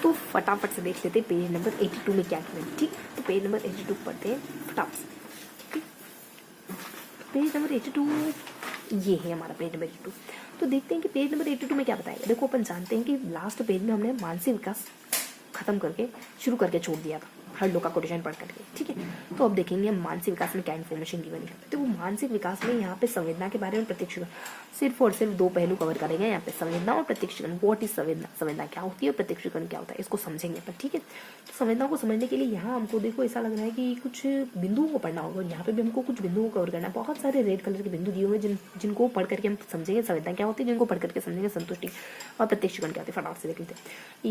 तो फटाफट से देख लेते हैं पेज नंबर 82 में क्या किया है। ठीक, तो पेज नंबर 82 पढ़ते हैं फटाफट से। ठीक, पेज नंबर 82 ये है हमारा पेज नंबर 82। तो देखते हैं कि पेज नंबर 82 में क्या बताएगा। देखो अपन जानते हैं कि लास्ट पेज में हमने मानसिक विकास खत्म करके शुरू करके छोड़ दिया था हर लोग का कोटेशन पढ़ करके। ठीक है, तो अब देखेंगे हम मानसिक विकास में क्या इन्फॉर्मेशन गिवन है। तो वो मानसिक विकास में यहाँ पे संवेदना के बारे में प्रत्यक्ष सिर्फ और सिर्फ 2 पहलू कवर करेंगे यहाँ पे, संवेदना और प्रत्यक्षीकरण। व्हाट इज संवेदना, संवेदना क्या होती है और प्रत्यक्षीकरण क्या होता है, इसको समझेंगे अपन। ठीक है, तो संवेदना को समझने के लिए यहाँ हमको देखो ऐसा लग रहा है कि कुछ बिंदुओं को पढ़ना होगा। यहाँ पे भी हमको कुछ बिंदुओं को कवर करना है। बहुत सारे रेड कलर के बिंदु दिए हुए जिनको पढ़ करके हम समझेंगे संवेदना क्या होती है, जिनको पढ़ करके समझेंगे संतुष्टि और प्रत्यक्षीकरण क्या होती है। फटाफट से देख लेते हैं।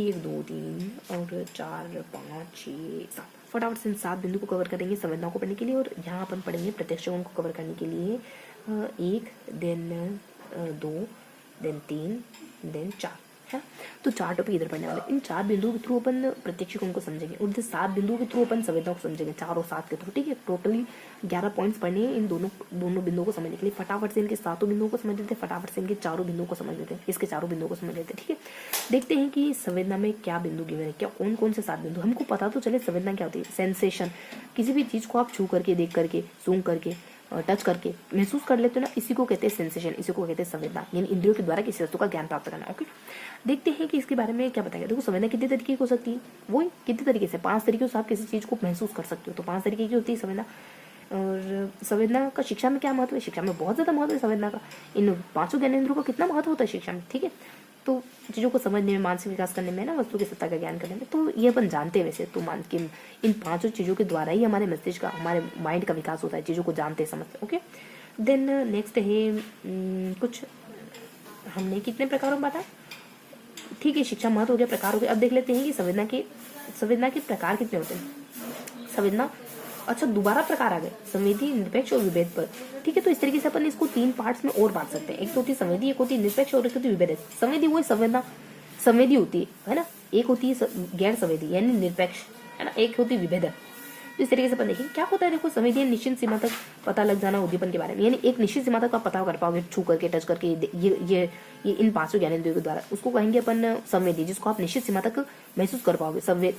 1 2 3 और 4 5 6 7, फटाफट से इन 7 बिंदु को कवर करेंगे संवेदना को पढ़ने के लिए। और यहाँ अपन पढ़ेंगे प्रत्यक्षीकरण को कवर करने के लिए 1 देन 2 देन 3 देन 4 है। तो 4 टॉपिक इधर पढ़ने वाले। इन 4 बिंदुओं के थ्रू अपन प्रत्यक्षीकरण को समझेंगे और 7 बिंदुओं के थ्रू अपन संवेदना को समझेंगे, 4 और 7 के थ्रू। ठीक है, टोटली 11 पॉइंट्स पढ़ने हैं इन दोनों बिंदुओं को समझने के लिए। फटाफट से इनके 7 बिंदुओं को समझ लेते हैं, फटाफट से इनके 4 बिंदुओं को समझ लेते हैं, इसके 4 बिंदुओं को समझ लेते हैं। ठीक है, देखते हैं कि संवेदना में क्या बिंदु गिवन है, क्या कौन कौन से 7 बिंदु। हमको पता तो चले संवेदना क्या होती है। सेंसेशन, किसी भी चीज को आप छू करके, देख करके, सूंघ करके, टच करके महसूस कर लेते हो ना, इसी को कहते हैं सेंसेशन, इसी को कहते हैं संवेदना, यानी इंद्रियों के द्वारा किसी वस्तु का ज्ञान प्राप्त करना। ओके, देखते हैं कि इसके बारे में क्या बताएगा। देखो संवेदना कितने तरीके की हो सकती है, वही कितने तरीके से 5 तरीके से आप किसी चीज को महसूस कर सकते हो। तो 5 तरीके की होती है संवेदना। और संवेदना का शिक्षा में क्या महत्व है, शिक्षा में बहुत ज्यादा महत्व है संवेदना का। इन 5 ज्ञानेंद्रियों का कितना महत्व होता है शिक्षा में। ठीक है, तो चीज़ों को समझने में, मानसिक विकास करने में ना, वस्तु की सत्ता का ज्ञान करने में, तो ये अपन जानते हैं वैसे तो। मान के इन 5 चीज़ों के द्वारा ही हमारे मस्तिष्क का, हमारे माइंड का विकास होता है, चीज़ों को जानते हैं, समझते हैं। ओके, देन नेक्स्ट है कुछ हमने कितने प्रकारों में बांटा। ठीक है, शिक्षा महत्व हो गया, प्रकार हो गया। अब देख लेते हैं कि संवेदना के प्रकार कितने होते हैं। संवेदना, अच्छा दोबारा प्रकार आ गए, संवेदी, निरपेक्ष और विभेद पर। ठीक है, तो इस तरीके से अपन इसको 3 पार्ट्स में और बांट सकते हैं। एक तो होती है संवेदी, एक होती है निरपेक्ष और एक होती है विभेद। संवेदी वही संवेदना संवेदी होती है ना, एक होती है गैर संवेदी यानी निरपेक्ष, है ना, एक होती है विभेद। तो इस तरीके से अपन देखेंगे क्या होता है। देखो संवेदी निश्चित सीमा तक पता लग जाना उद्दीपन के बारे में, यानी एक निश्चित सीमा तक आप पता कर पाओगे छू करके, टच करके, ये इन 5 ज्ञानेंद्रियों के द्वारा, उसको कहेंगे अपन संवेदी, जिसको आप निश्चित सीमा तक महसूस कर पाओगे,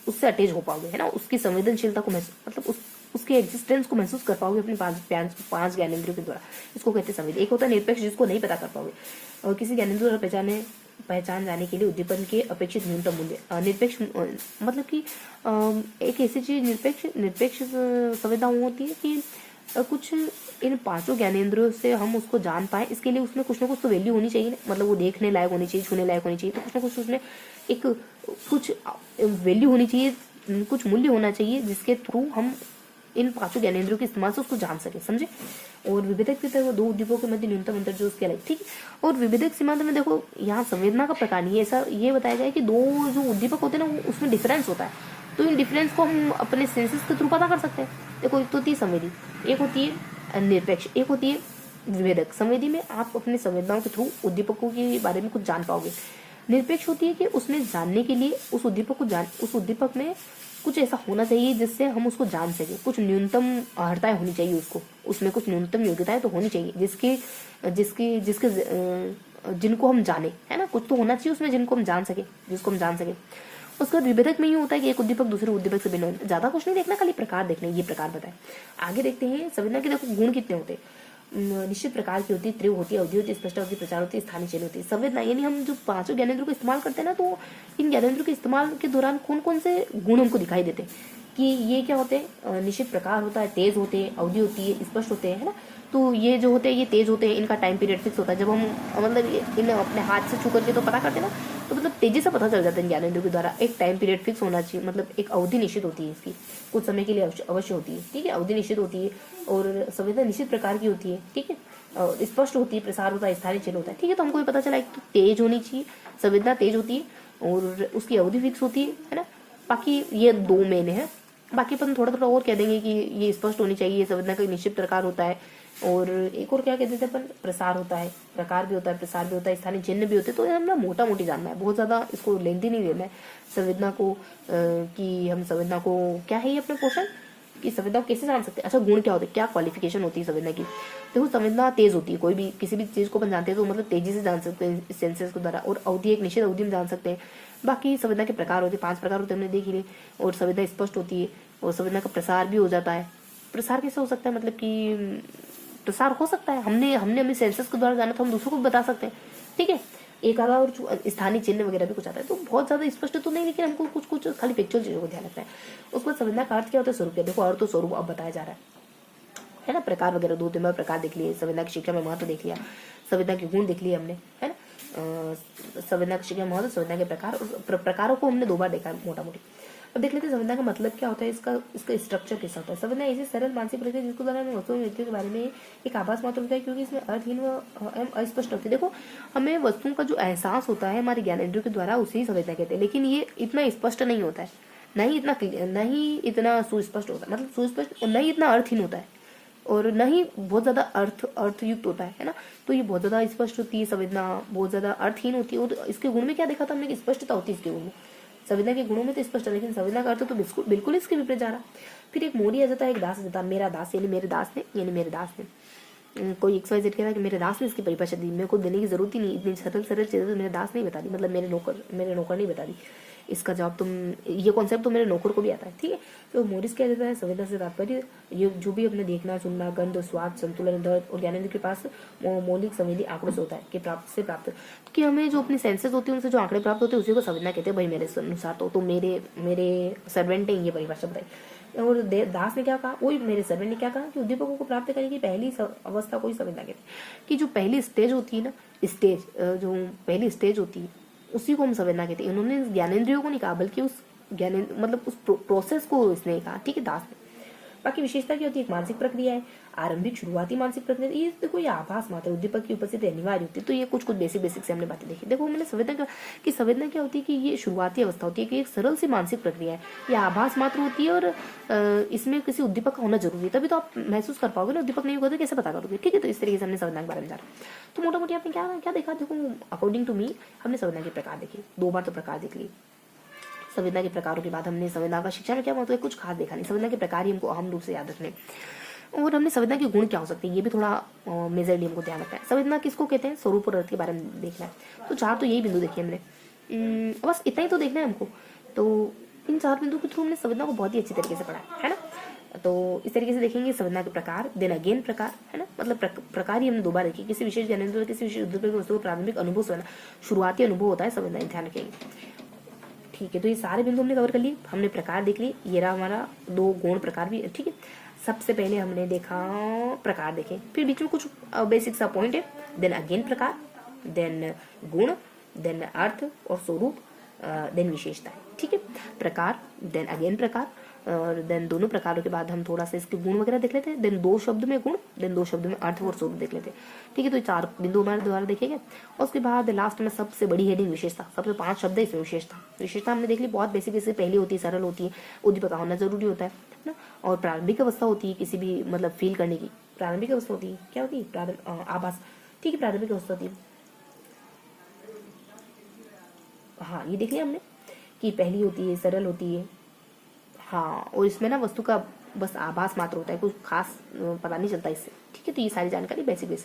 उससे अटैच हो पाओगे, है ना, उसकी संवेदनशीलता को मतलब उसके एग्जिस्टेंस को महसूस कर पाओगे अपने 5 ज्ञानेंद्रियों के द्वारा। इसको कहते हैं संवेदी। एक होता है निरपेक्ष, जिसको नहीं पता कर पाओगे, और किसी ज्ञानेंद्रियों द्वारा पहचान जाने के लिए उद्दीपन के अपेक्षित न्यूनतम मूल्य। निरपेक्ष मतलब कि एक ऐसी चीज निरपेक्ष संवेदना होती है कि कुछ इन 5 ज्ञानेंद्रियों से हम उसको जान पाए, इसके लिए उसमें कुछ ना कुछ तो वैल्यू होनी चाहिए, मतलब वो देखने लायक होनी चाहिए, छूने लायक होनी चाहिए, तो कुछ ना कुछ उसमें एक कुछ वैल्यू होनी चाहिए, कुछ मूल्य होना चाहिए, जिसके थ्रू हम इन 5 ज्ञानेंद्रियों के इस्तेमाल से उसको जान सके, समझे। और विभेदक की तरह 2 उद्दीपकों के मध्य न्यूनतम अंतर जो उसके अलग। ठीक है, और विभेदक सीमांत में देखो यहाँ संवेदना का प्रकार नहीं है, ऐसा ये बताया गया है कि 2 जो उद्दीपक होते हैं ना, उसमें डिफरेंस होता है, तो इन डिफरेंस को हम अपने सेंसेस के थ्रू पता कर सकते हैं। देखो एक तो होती है संवेदी, एक होती है निरपेक्ष, एक होती है विभेदक। संवेदी में आप अपने संवेदनाओं के थ्रू उद्दीपकों के बारे में कुछ जान पाओगे। निरपेक्ष होती है कि उसमें जानने के लिए उस उद्दीपक में कुछ ऐसा होना चाहिए जिससे हम उसको जान सके, कुछ न्यूनतम अर्हताएं होनी चाहिए, उसमें कुछ न्यूनतम योग्यताएं तो होनी चाहिए, जिसके जिनको हम जाने, है ना, कुछ तो होना चाहिए उसमें जिसको हम जान सके। उसके बाद विभेदक में ये होता है कि एक उद्दीपक दूसरे उद्दीपक से भिन्न होता है। ज्यादा कुछ नहीं देखना, खाली प्रकार देखने, ये प्रकार बताए। आगे देखते हैं संवेदना के देखो गुण कितने होते हैं। निश्चित प्रकार की होती है, तीव्र होती है, अवधि होती है, स्पष्ट होती है, प्रचार होती है, स्थानीय चल होती है। संवेदना यानी हम जो 5 ज्ञानेंद्रियों को इस्तेमाल करते हैं ना, तो इन ज्ञानेंद्रियों के इस्तेमाल के दौरान कौन कौन से गुण हमको दिखाई देते हैं कि ये क्या होते हैं। निश्चित प्रकार होता है, तेज होते हैं, अवधि होती है, स्पष्ट होते हैं, है ना। तो ये जो होते हैं ये तेज होते हैं, इनका टाइम पीरियड फिक्स होता है। जब हम मतलब इन अपने हाथ से छू करके तो पता करते हैं ना, तो मतलब तेजी से पता चल जाता है ज्ञानेंद्रियों के द्वारा। एक टाइम पीरियड फिक्स होना चाहिए, मतलब एक अवधि निश्चित होती है इसकी, कुछ समय के लिए अवश्य होती है। ठीक है, अवधि निश्चित होती है और संवेदना निश्चित प्रकार की होती है। ठीक है, स्पष्ट होती है, प्रसार होता है, स्थानीय चल होता है। ठीक है, तो हमको ये पता चला एक तो तेज होनी चाहिए, संवेदना तेज होती है और उसकी अवधि फिक्स होती है ना। बाकी ये 2 मेन है, बाकी अपन थोड़ा थोड़ा और कह देंगे कि ये स्पष्ट होनी चाहिए, ये संवेदना का निश्चित प्रकार होता है। और एक और क्या कहते थे अपन, प्रसार होता है, प्रकार भी होता है, प्रसार भी होता है, स्थानीय चिन्ह भी होते हैं। तो हमने मोटा मोटी जानना है, बहुत ज्यादा इसको लेंथी नहीं लेना है संवेदना को, कि हम संवेदना को क्या है ये अपने क्वेश्चन कि संवेदना को कैसे जान सकते हैं। अच्छा, गुण क्या होते हैं, क्या क्वालिफिकेशन होती है संवेदना की। देखो संवेदना तेज होती है, कोई भी किसी भी चीज को अपन जानते हैं तो मतलब तेजी से जान सकते हैं इस सेंसेस के द्वारा, और अवधि एक निश्चित अवधि में जान सकते हैं। बाकी संवेदना के प्रकार होते हैं, 5 प्रकार होते हैं, हमने देख लिए। और संवेदना स्पष्ट होती है, और संवेदना का प्रसार भी हो जाता है। प्रसार कैसे हो सकता है, मतलब कि प्रसार हो सकता है, हमने अपने सेंसेस के द्वारा जाना तो हम दूसरों को भी बता सकते हैं, ठीक है। एक आधा और स्थानीय चिन्ह वगैरह भी कुछ आता है, तो बहुत ज्यादा स्पष्ट तो नहीं, लेकिन हमको कुछ कुछ खाली पिक्चुअल चीजों को ध्यान रखना है। उसके बाद संवेदना का अर्थ क्या होता है, स्वरूप क्या। देखो अर्थ तो स्वरूप अब बताया जा रहा है ना। प्रकार वगैरह 2 तीन प्रकार देख लिए, संवेदना की शिक्षा में महत्व देख लिया, संवेदना के गुण देख लिए हमने, है ना। संवेदना की शिक्षा में महत्व, संवेदना के प्रकार, और प्रकारों को हमने 2 बार देखा मोटा मोटी। अब देख लेते हैं संवेदना का मतलब क्या होता है, इसका स्ट्रक्चर कैसा होता है। संवेदना ऐसी सरल मानसिक प्रक्रिया जिसको द्वारा हमें वस्तुओं व्यक्तियों के बारे में एक आभास मात्र होता है, क्योंकि इसमें अर्थहीन व अस्पष्ट होती है। देखो हमें वस्तुओं का जो एहसास होता है हमारे ज्ञानेंद्रियों के द्वारा, उसे ही संवेदना कहते हैं, लेकिन ये इतना स्पष्ट नहीं होता है, नहीं इतना सुस्पष्ट होता है, मतलब सुस्पष्ट, नहीं इतना अर्थहीन होता है, और न ही बहुत ज्यादा अर्थयुक्त होता है ना। तो ये बहुत ज्यादा स्पष्ट होती है संवेदना, बहुत ज्यादा अर्थहीन होती है। और इसके गुण में क्या देखा था हमने कि स्पष्टता होती है इसके गुण में, संवेदना के गुणों में तो स्पष्ट है, लेकिन संवेदना का अर्थ तो बिल्कुल इसके विपरीत जा रहा। फिर एक मोरी आ जाता है, एक दास आ जाता है, मेरा दास यानी मेरे दास ने कोई XYZ कहता है कि मेरे दास ने इसकी परिभाषा दी, मेरे को देने की जरूरत ही नहीं, इतनी सरल चीजें तो मेरे दास नहीं बता दी, मतलब मेरे नौकर नहीं बता दी। इसका जवाब ये कॉन्सेप्ट तो मेरे नौकर को भी आता है, ठीक है। तो मोरिस क्या देता है, संवेदना से तात्पर्य ये जो भी अपने देखना, सुनना, गंध, स्वाद, संतुलन, दर्द और ज्ञानेंद्र के पास मौलिक संवेदी आंकड़ों से होता है कि प्राप्त कि हमें जो अपनी सेंसेस होती है उनसे जो आंकड़े प्राप्त होते हैं उसी को संवेदना कहते हैं। भाई मेरे अनुसार तो मेरे सर्वेंट ने ये परिभाषा बताई। और दास ने क्या कहा, वही मेरे सर्वेंट ने क्या कहा कि उद्दीपकों को प्राप्त करने की पहली अवस्था को ही संवेदना कहते हैं। कि जो पहली स्टेज होती है ना, जो पहली स्टेज होती है उसी को हम संवेदना कहते हैं। इन्होंने ज्ञानेंद्रियों को नहीं कहा, बल्कि उस मतलब उस प्रोसेस को इसने कहा, ठीक है, दास ने। बाकी विशेषता क्या होती है, एक मानसिक प्रक्रिया है, आरंभिक शुरुआती मानसिक प्रक्रिया। ये देखो ये आभास मात्र उद्दीपक की उपस्थिति अनिवार्य होती है। तो ये कुछ बेसिक से हमने बातें देखी। देखो मैंने संवेदना क्या होती है कि ये शुरुआती अवस्था होती है, कि एक सरल सी मानसिक प्रक्रिया है, ये आभास मात्र होती है, और इसमें किसी उद्दीपक का होना जरूरी है, तभी तो आप महसूस कर पाओगे ना। उद्दीपक नहीं होगा तो कैसे पता करोगे, ठीक है। तो इस तरीके से हमने संवेदना के बारे में जाना। तो मोटा मोटी आपने क्या देखा, देखो अकॉर्डिंग टू मी हमने संवेदना के प्रकार देखे, 2 बार तो प्रकार देख लिए। संवेदना के प्रकारों के बाद हमने संवेदना का शिक्षा में क्या मतलब कुछ खास देखा नहीं, संवेदना के प्रकार ही हमको अहम रूप से याद रखने। और हमने संवेदना के गुण क्या हो सकते हैं ये भी थोड़ा मेजरली हमको ध्यान रखना है। संवेदना किसको कहते हैं, स्वरूप और अर्थ के बारे में देखना है। तो 4 तो यही बिंदु देखे हमने, बस इतना ही तो देखना है हमको। तो इन 4 बिंदु के थ्रू हमने संवेदना को बहुत ही अच्छी तरीके से पढ़ा है ना। तो इस तरीके से देखेंगे संवेदना के प्रकार, देन अगेन प्रकार, है ना। मतलब प्रकार ही हमने 2 बार देखी। किसी विशेष ज्ञानेंद्रिय, किसी विशेष उद्दीपक वस्तु को प्रारंभिक अनुभव से, शुरुआती अनुभव होता है संवेदना, ध्यान रखेंगे, ठीक है। तो ये सारे बिंदु हमने कवर कर लिए, हमने प्रकार देख लिए। ये रहा हमारा 2 गौण प्रकार भी, ठीक है। सबसे पहले हमने देखा प्रकार देखे, फिर बीच में कुछ बेसिक सा पॉइंट है, देन अगेन प्रकार, देन गुण, देन अर्थ और स्वरूप, देन विशेषता, ठीक है। प्रकार, देन अगेन प्रकार, और देन दोनों प्रकारों के बाद हम थोड़ा सा इसके गुण वगैरह देख लेते हैं, देन 2 शब्द में गुण, देन 2 शब्द में अर्थ और स्वरूप देख लेते हैं, ठीक है। तो 4 बिंदु हमारे द्वारा देखेंगे। और उसके बाद लास्ट में सबसे बड़ी हेडिंग विशेषता, सबसे 5 शब्द है इसमें विशेषता हमने देख ली, बहुत बेसिक पहली होती है, सरल होती है, उद्दीपक होना जरूरी होता है ना। और प्रारंभिक अवस्था होती है किसी भी मतलब फील करने की, प्रारंभिक अवस्था होती है, क्या होती है, आभास, ठीक है, प्रारंभिक अवस्था होती है। हाँ ये देख लिया हमने कि पहली होती है, सरल होती है, हाँ, और इसमें ना वस्तु का बस आभास मात्र होता है, कुछ खास पता नहीं चलता इससे, ठीक है। तो ये सारी जानकारी बेसिक।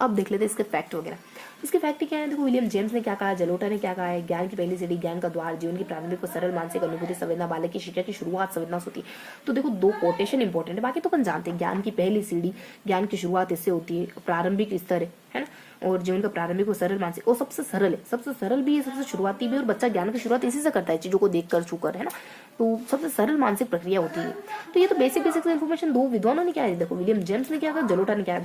अब देख लेते हैं इसके फैक्ट वगैरह। इसके फैक्ट क्या है, देखो विलियम जेम्स ने क्या कहा, जलोटा ने क्या कहा है, ज्ञान की पहली सीढ़ी, ज्ञान का द्वार, जीवन की प्रारंभिक और सरल मानसिक अनुभूति, संवेदना, बालक की शिक्षा की शुरुआत संवेदना से होती है। तो देखो 2 कोटेशन इंपॉर्टेंट है, बाकी तो अपन जानते हैं, ज्ञान की पहली सीढ़ी, ज्ञान की शुरुआत इससे होती है, प्रारंभिक स्तर है ना, और जीवन का प्रारंभिक और सरल मानसिक, और सबसे सरल भी है, सबसे शुरुआती भी, और बच्चा ज्ञान की शुरुआत इसी से करता है, चीजों को देख कर, छू कर, है ना। तो सबसे सरल मानसिक प्रक्रिया होती है। तो ये तो बेसिक इन्फॉर्मेशन 2 विद्वानों ने क्या है, देखो विलियम जेम्स ने क्या कहा, जलोटा ने क्या,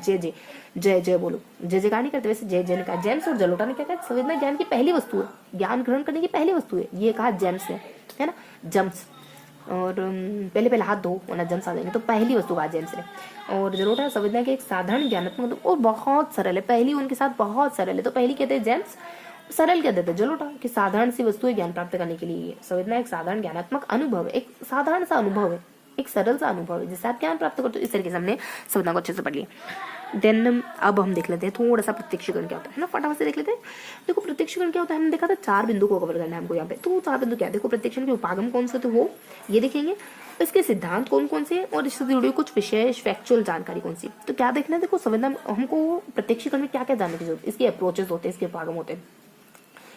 जय बोलो, जय कहा नहीं करते, वैसे जय ने कहा, जेम्स और जलोटा ने क्या कहा, संवेदना ज्ञान की पहली वस्तु है, ज्ञान ग्रहण करने की पहली वस्तु है, ये कहा जेम्स ने, है ना, जम्स। और पहले हाथ धो वरना जम्स आ जाएंगे, तो पहली वस्तु कहा जेम्स ने। और जलोटा संवेदना के एक साधारण ज्ञानात्मक और बहुत सरल है, पहली उनके साथ बहुत सरल है, तो पहली कहते हैं जेम्स, सरल कह देते हैं जलोटा, कि साधारण सी वस्तु है ज्ञान प्राप्त करने के लिए। संवेदना एक साधारण ज्ञानात्मक अनुभव है, एक साधारण सा अनुभव है, एक सरल सा अनुभव है जिससे आप ज्ञान प्राप्त करते हो। इस तरीके से हमने संवेदना को अच्छे से पढ़ लिया। देन अब हम देख लेते हैं थोड़ा सा प्रत्यक्षीकरण क्या होता है ना, फटाफट से देख लेते हैं। देखो प्रत्यक्षीकरण क्या होता है, हमने देखा था 4 बिंदु को कवर करना है हमको यहाँ पे। तो 4 बिंदु क्या है, देखो प्रत्यक्षीकरण के उपागम कौन से, तो वो ये देखेंगे, इसके सिद्धांत कौन कौन से हैं और इससे जुड़ी कुछ विशेष फैक्चुअल जानकारी कौन सी। तो क्या देखना है, देखो संवेदना हमको प्रत्यक्षीकरण में क्या क्या जानने की जरूरत है, इसके अप्रोचेस होते हैं, इसके उपागम होते हैं,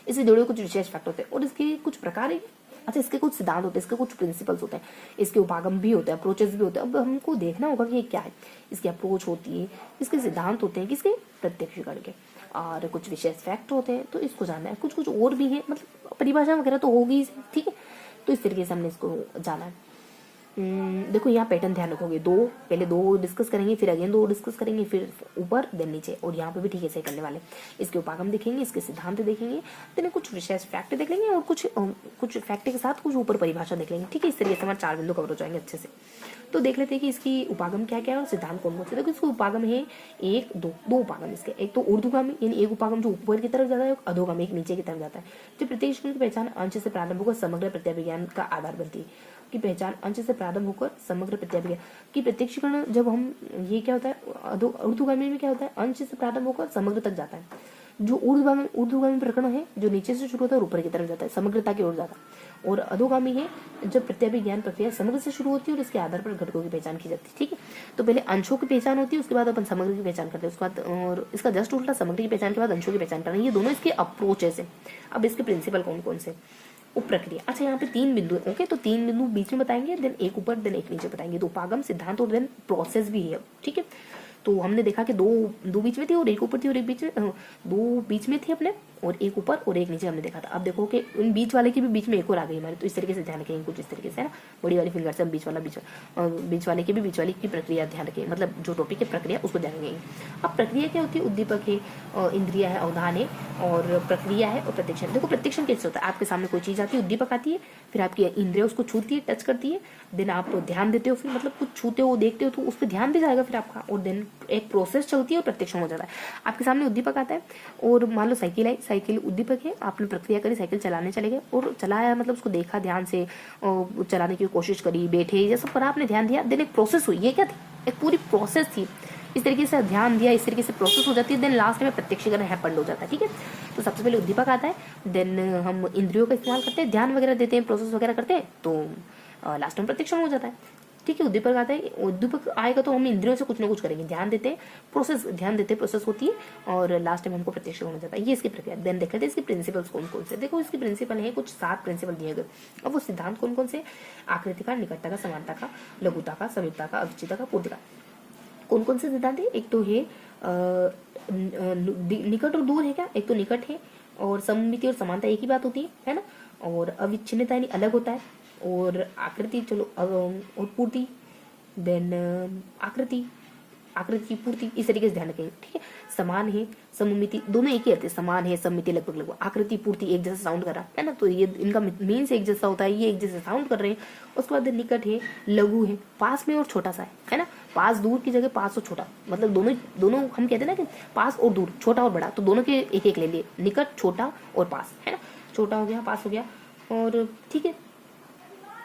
इससे जुड़े कुछ विशेष फैक्ट होते हैं और इसके कुछ प्रकार है। अच्छा, इसके कुछ सिद्धांत होते हैं, इसके कुछ प्रिंसिपल्स होते हैं, इसके उपागम भी होते हैं, अप्रोचेस भी होते हैं। अब हमको देखना होगा कि ये क्या है, इसकी अप्रोच होती है, इसके सिद्धांत होते हैं, किसके, प्रत्यक्षीकरण के, और कुछ विशेष फैक्ट होते हैं, तो इसको जानना है। कुछ कुछ और भी है, मतलब परिभाषा वगैरह तो होगी, ठीक है। तो इस तरीके से हमने इसको जाना है। देखो यहाँ पैटर्न ध्यान रखोगे, पहले दो डिस्कस करेंगे, फिर अगेन 2 डिस्कस करेंगे, फिर ऊपर देन नीचे, और यहाँ पे भी ठीक है, सही करने वाले। इसके उपागम देखेंगे, इसके सिद्धांत देखेंगे, देन कुछ विशेष फैक्ट देख लेंगे, और कुछ फैक्ट के साथ कुछ ऊपर परिभाषा देख लेंगे, ठीक है। इस तरीके से हमारे 4 बिंदु कवर हो जाएंगे अच्छे से। तो देख लेते हैं कि इसकी उपागम क्या क्या है और सिद्धांत कौन कौन से। देखो इसके उपागम है 1 2 उपागम इसके। एक तो ऊर्ध्वगामी यानी एक उपागम जो ऊपर की तरफ जाता है, अधोगामी एक नीचे की तरफ जाता है। जो प्रत्यक्षीकरण की पहचान अंश से प्रारंभ होकर समग्र प्रत्याभिज्ञान का आधार बनती है, की पहचान अंश से प्रारंभ होकर समग्र प्रत्याभिज्ञान की प्रत्यक्षीकरण। जब हम ये क्या होता है, ऊर्ध्वगामी में क्या होता है, अंश से प्रारंभ होकर समग्र तक जाता है। जो ऊर्ध्वगामी प्रकरण है जो नीचे से शुरू होता है और ऊपर की तरफ जाता है, समग्रता की ओर जाता है। और अधोगामी है जब प्रत्याभिज्ञान प्रक्रिया समग्र से शुरू होती है और इसके आधार पर घटकों की पहचान की जाती है, ठीक है। तो पहले अंशों की पहचान होती है, उसके बाद अपन समग्र की पहचान करते हैं, उसके बाद, और इसका जस्ट उल्टा, समग्र की पहचान के बाद अंशों की पहचान करना। ये दोनों इसके अप्रोचेस है। अब इसके प्रिंसिपल कौन कौन से, उप प्रक्रिया। अच्छा, यहाँ पे 3 बिंदु है, ओके। तो 3 बिंदु बीच में बताएंगे, देन एक ऊपर, देन एक नीचे बताएंगे। तो उपागम, सिद्धांत और देन प्रोसेस भी है, ठीक है। तो हमने देखा कि दो बीच में थी और एक ऊपर थी और एक बीच में, 2 बीच में थी अपने, और एक ऊपर और एक नीचे हमने देखा था। अब देखो कि उन बीच वाले की भी बीच में एक और आ गई हमारी। तो इस तरीके से ध्यान रखेंगे, कुछ इस तरीके से है ना, बड़ी वाली फिंगर से हम बीच वाले के भी बीच वाली की प्रक्रिया ध्यान रखेंगे, मतलब जो टॉपिक है प्रक्रिया उसको ध्यान रखेंगे। अब प्रक्रिया क्या होती है, उद्दीपक है, इंद्रिया है, अवधान है, और प्रक्रिया है, और प्रत्यक्षण। देखो प्रत्यक्षण कैसे होता है, आपके सामने कोई चीज आती है, उद्दीपक आती है, फिर आपकी इंद्रिया उसको छूती है, टच करती है, देन आप ध्यान देते हो, फिर मतलब कुछ छूते हो, देखते हो, तो उस पर ध्यान भी जाएगा फिर आपका, और देन एक प्रोसेस चलती है और प्रत्यक्षण हो जाता है। आपके सामने उद्दीपक आता है, और मान लो साइकिल आई, साइकिल उद्दीपक है, आपने प्रक्रिया करी, साइकिल चलाने चले गए, और चलाया मतलब उसको देखा ध्यान से, चलाने की कोशिश करी, बैठे, ये सब पर आपने ध्यान दिया, देन एक प्रोसेस हुई। ये क्या थी, एक पूरी प्रोसेस थी। इस तरीके से ध्यान दिया, इस तरीके से प्रोसेस हो जाती है, देन लास्ट में प्रत्यक्षीकरण हैपेंड हो जाता है, ठीक है। तो सबसे पहले उद्दीपक आता है, देन हम इंद्रियों का इस्तेमाल करते हैं, ध्यान वगैरह देते हैं, प्रोसेस वगैरह करते हैं, तो लास्ट में प्रत्यक्षण हो जाता है, ठीक है। उद्दीपक आता है, उद्दीपक आएगा तो हम इंद्रियों से कुछ ना कुछ करेंगे, ध्यान देते हैं, प्रोसेस होती है, और लास्ट में हमको प्रत्यक्षण हो जाता है। ये इसकी प्रक्रिया। देन देख लेते हैं इसके प्रिंसिपल्स कौन कौन से। देखो इसके प्रिंसिपल है कुछ 7 प्रिंसिपल दिए गए। अब वो सिद्धांत कौन कौन से, आकृति का, निकटता का, समानता का, लघुता का, समीपता का, अविचिता का, पूर्ति का। कौन कौन से सिद्धांत है, एक तो है निकट और दूर है क्या, एक तो निकट है, और सममिति और समानता एक ही बात होती है ना, और अविच्छिन्नता यानी अलग होता है, और आकृति, चलो, और पूर्ति, देन आकृति की पूर्ति, इस तरीके से ध्यान रखेंगे, ठीक है। समान है, सममिति, दोनों एक ही रहते हैं, समान है, सममिति लगभग, आकृति पूर्ति एक जैसा साउंड कर रहा है ना, तो ये इनका मीन्स एक जैसा होता है, ये एक जैसे साउंड कर रहे हैं। उसके बाद निकट है, लघु है, पास में और छोटा सा है ना, पास दूर की जगह पास और छोटा, मतलब दोनों हम कहते हैं ना कि पास और दूर, छोटा और बड़ा, तो दोनों के एक एक ले लिए, निकट, छोटा और पास, है ना, छोटा हो गया, पास हो गया, और ठीक है।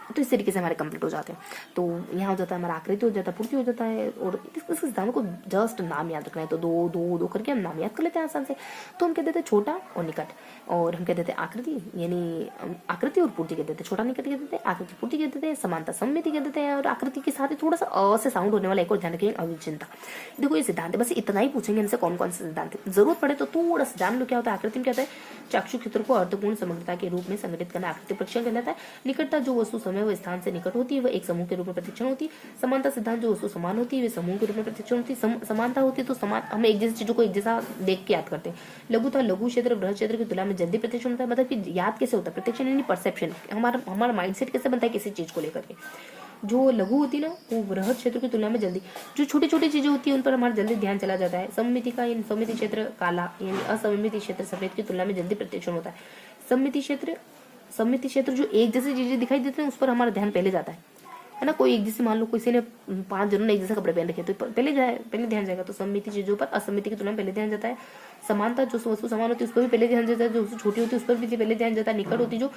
तो इस तरीके से हमारे कंप्लीट हो जाते हैं। तो यहाँ हो जाता है हमारा आकृति हो जाता है, पूर्ति हो जाता है, और इस सिद्धांत को जस्ट नाम याद रखना है, तो दो करके हम नाम याद कर लेते हैं आसान से। तो हम कह देते हैं छोटा और निकट, और हम कह देते हैं आकृति, यानी आकृति और पूर्ति कह देते हैं, छोटा निकट कह देते हैं, आकृति पूर्ति कह देते हैं, समानता सममिति कह देते हैं, और आकृति के साथ ही थोड़ा सा अ से साउंड होने वाला एक और ध्यान रखेंगे, अविच्छिन्नता। देखो ये सिद्धांत है, बस इतना ही पूछेंगे इनसे कौन कौन से सिद्धांत है, जरूरत पड़े तो थोड़ा सा जान लो क्या होता है। आकृति में क्या होता है, चाक्षु क्षेत्र को अर्थपूर्ण समग्रता के रूप में संगठित करना आकृति परीक्षण कहलाता है। निकटता जो वस्तु समय व स्थान से निकट होती है वह एक समूह के रूप में प्रत्यक्षण होती है। समानता सिद्धांत जो वस्तु समान होती है वे समूह के रूप में प्रत्यक्षण होती है। समानता होती है तो समान, हम एक जैसी चीजों को एक जैसा देख के याद करते हैं। लघुता लघु क्षेत्र बृहद क्षेत्र की तुलना में जल्दी प्रत्यक्षण होता है, मतलब कि याद कैसे होता है, प्रत्यक्षण यानी परसेप्शन, हमारा माइंडसेट कैसे बनता है किसी चीज को लेकर के। जो लघु होती है ना वो बृहद क्षेत्र की तुलना में जल्दी, जो छोटी छोटी चीजें होती है उन पर हमारा जल्दी ध्यान चला जाता है। सममिति का यानी सममिति क्षेत्र काला यानी असममिति क्षेत्र सफेद की तुलना में जल्दी प्रत्यक्षण होता है। सममिति क्षेत्र जो एक जैसी चीजें दिखाई देते हैं उस पर हमारा ध्यान पहले जाता है ना। कोई एक जैसे, मान लो किसी ने 5 जनों ने एक जैसा कपड़े पहन रखे तो पहले ध्यान जाएगा, तो सममिति चीजों पर असममिति की तुलना में पहले ध्यान जाता है। समानता, जो वस्तु समान होती है उस पर भी पहले ध्यान जाता है, जो वस्तु छोटी होती है उस पर भी पहले ध्यान जाता है। निकट होती, जो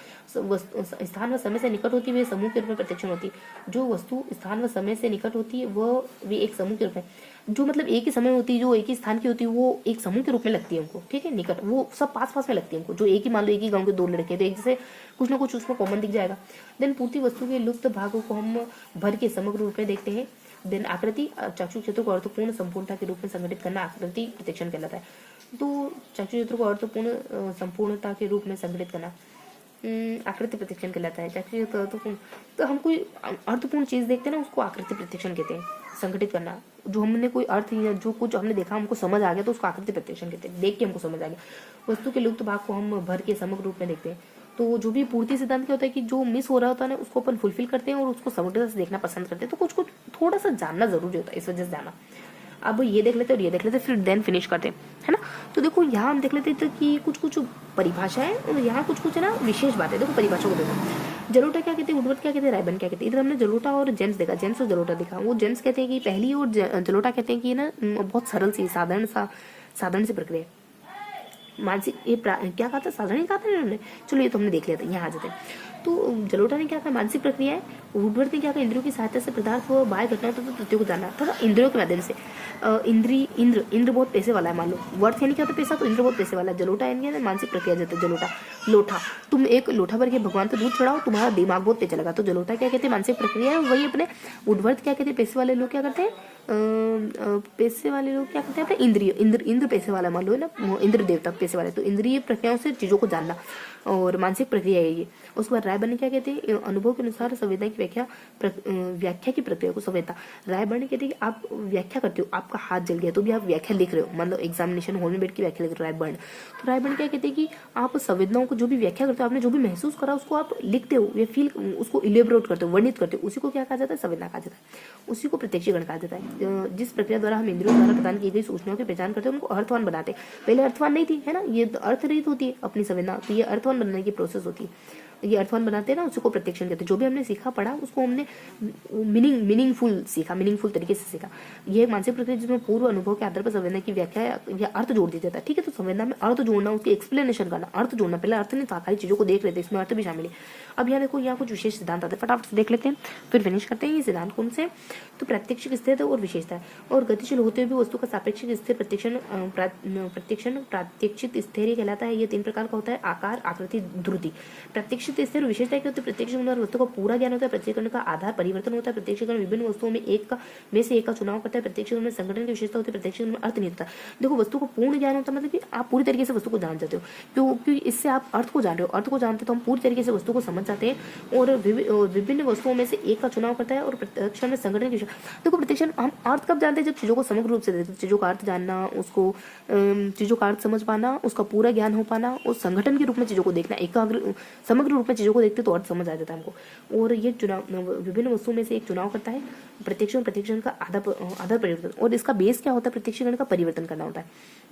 स्थान व समय से निकट होती है वे समूह के रूप में प्रत्यक्ष होती है। जो वस्तु स्थान व समय से निकट होती है वह वे एक समूह के रूप में, जो मतलब एक ही समय होती है, जो एक ही स्थान की होती है, वो एक समूह के रूप में लगती है हमको, ठीक है। निकट वो सब पास पास में लगती है हमको, जो एक ही, मान लो एक ही गांव के दो लड़के तो एक जैसे कुछ ना कुछ उसमें कॉमन दिख जाएगा। देन पूर्ति वस्तु के लुप्त भागों को हम भर के समग्र रूप में देखते हैं। देन आकृति, चाक्षु क्षेत्र को अर्थपूर्ण संपूर्णता के रूप में संगठित करना आकृति प्रत्यक्षण कहलाता है। तो चाक्षु क्षेत्र को अर्थपूर्ण संपूर्णता के रूप में संगठित करना आकृति प्रत्यक्षण कहलाता है। चाक्षु क्षेत्र अर्थपूर्ण, तो हम कोई अर्थपूर्ण चीज देखते हैं ना, उसको आकृति प्रत्यक्षण कहते हैं। संगठित करना, जो हमने कोई अर्थ या जो कुछ हमने देखा हमको समझ आ गया तो उसको आकृति प्रत्यक्षण कहते हैं। देख के हमको समझ आ गया। वस्तु के लुप्त भाग को हम भर के समग्र रूप में देखते हैं। तो जो भी पूर्ति सिद्धांत क्या होता है कि जो मिस हो रहा होता है ना उसको अपन फुलफिल करते हैं और उसको समग्रता से देखना पसंद करते हैं। तो कुछ कुछ थोड़ा सा जानना जरूरी होता है, इस वजह से जाना। अब ये देख लेते हैं और ये देख लेते हैं, फिर देन फिनिश करते हैं, है ना। तो देखो यहाँ हम देख लेते हैं तो कि कुछ कुछ परिभाषा है और यहाँ कुछ कुछ है ना विशेष बात है। देखो परिभाषा को देखो, जलोटा क्या कहते हैं, वुडवर्ड क्या कहते हैं, रायबर्न क्या कहते हैं। इधर हमने जलोटा और जेम्स देखा, जेम्स और जलोटा देखा। वो जेम्स कहते हैं कि पहली और जलोटा कहते हैं कि ना बहुत सरल सी साधारण सी प्रक्रिया है। मानसिक ये क्या कहा था, साधारण ही कहा था इन्होंने। चलो ये तो हमने देख लिया था, यहाँ आ जाते हैं। तो जलोटा ने क्या कहा, मानसिक प्रक्रिया है। वुडवर्ड ने क्या कहा, इंद्रियों की सहायता से पदार्थ व बाह्य घटनाओं तथा तथ्यों को जानना, तथा इंद्रियों के माध्यम से। इंद्र बहुत पैसे वाला है, मान लो वर्थ यानी क्या होता है पैसा, तो इंद्र बहुत पैसे वाला है। जलोटा यानी मानसिक प्रक्रिया जाते हैं। जलोटा लोटा, तुम एक लोटा भर के भगवान पे दूध चढ़ाओ, तुम्हारा दिमाग बहुत तेज चलेगा। तो जलोटा क्या कहते हैं, मानसिक प्रक्रिया है। वही अपने वुडवर्ड क्या कहते हैं, पैसे वाले लोग क्या करते हैं, पैसे वाले लोग क्या करते हैं अपने इंद्रिय, इंद्र पैसे वाला मान लो ना, इंद्र देवता पैसे वाले। तो इंद्रिय प्रक्रियाओं से चीजों को जानना और मानसिक प्रक्रिया है ये। उसके बाद रायबर्न क्या कहते हैं, अनुभव के अनुसार संवेदना की व्याख्या की प्रक्रिया को संवेदना। रायबर्न कहते हैं कि आप व्याख्या करते हो, आपका हाथ जल गया तो भी आप व्याख्या लिख रहे हो, मतलब एग्जामिनेशन हॉल में बैठ के व्याख्या लिख रहे हो। रायबर्न, तो रायबर्न क्या कहते हैं कि आप संवेदनाओं को जो भी व्याख्या करते हो, आपने जो भी महसूस करा उसको आप लिखते हो या फील, उसको इलेबोरेट करते हो, वर्णित करते हो, उसी को क्या कहा जाता है, संवेदना कहा जाता है। उसी को प्रत्यक्षीकरण कहा जाता है। जिस प्रक्रिया द्वारा हम इंद्रियों द्वारा प्रदान की गई सूचनाओं की पहचान करते हैं उनको अर्थवान बनाते हैं। पहले अर्थवान नहीं थी, है ना, ये अर्थ रहित होती है अपनी संवेदना, तो ये अर्थवान बनाने की प्रोसेस होती है। ये अर्थवान बनाते हैं ना, उसी को प्रत्यक्षण कहते हैं। जो भी हमने सीखा पढ़ा उसको हमने मीनिंगफुल सीखा, मीनिंगफुल तरीके से सीखा। ये एक मानसिक प्रक्रिया जिसमें पूर्व अनुभव के आधार पर संवेदना की व्याख्या या अर्थ जोड़ दिया जाता है, ठीक है। तो संवेदना में अर्थ जोड़ना, उसकी एक्सप्लेनेशन करना, अर्थ जोड़ना। पहले अर्थ नहीं था, खाली चीजों को देख लेते, इसमें अर्थ भी शामिल है। अब यहाँ देखो, यहाँ कुछ विशेष सिद्धांत आते हैं, फटाफट से देख लेते हैं फिर फिनिश करते हैं। ये सिद्धांत कौन से, तो प्रात्यक्षिक स्थिरता और विशेषता है। और गतिशील होते हुए भी वस्तु का सापेक्षिक स्थिर प्रात्यक्षिक स्थिर कहलाता है। ये 3 प्रकार का होता है, आकार, आकृति, ध्रुति। प्रात्यक्षिक स्थिर विशेषता क्या होती है, प्रत्यक्षीकरण वस्तु का पूरा ज्ञान होता है। प्रत्यक्षीकरण का आधार परिवर्तन होता है। प्रत्यक्षीकरण विभिन्न वस्तुओं में से एक का चुनाव करता है। प्रत्यक्षीकरण में संगठन की विशेषता होती है। प्रत्यक्षीकरण में अर्थ नहीं होता। देखो, वस्तु को पूर्ण ज्ञान होता है, मतलब कि आप पूरी तरीके से वस्तु को जान जाते हो, क्योंकि इससे आप अर्थ को जान रहे हो। अर्थ को जानते तो हम पूरी तरीके से वस्तु को समझ जाते हैं। और विभिन्न वस्तुओं में से एक का चुनाव करता है। और प्रत्यक्षण में संगठन की, देखो प्रत्यक्षण हम अर्थ कब जानते हैं, जब चीजों को समग्र रूप से देखते हैं। चीजों का अर्थ जानना, उसको चीजों का अर्थ समझ पाना, उसका पूरा ज्ञान हो पाना, और संगठन के रूप में चीजों को देखना, एकाग्र समग्र रूप में चीजों को देखते तो अर्थ समझ आ जाता है हमको। और ये चुनाव विभिन्न वस्तुओं में से एक चुनाव करता है। प्रत्यक्षण का आधार परिवर्तन, और इसका बेस क्या होता है, प्रत्यक्षीकरण का परिवर्तन करना होता है।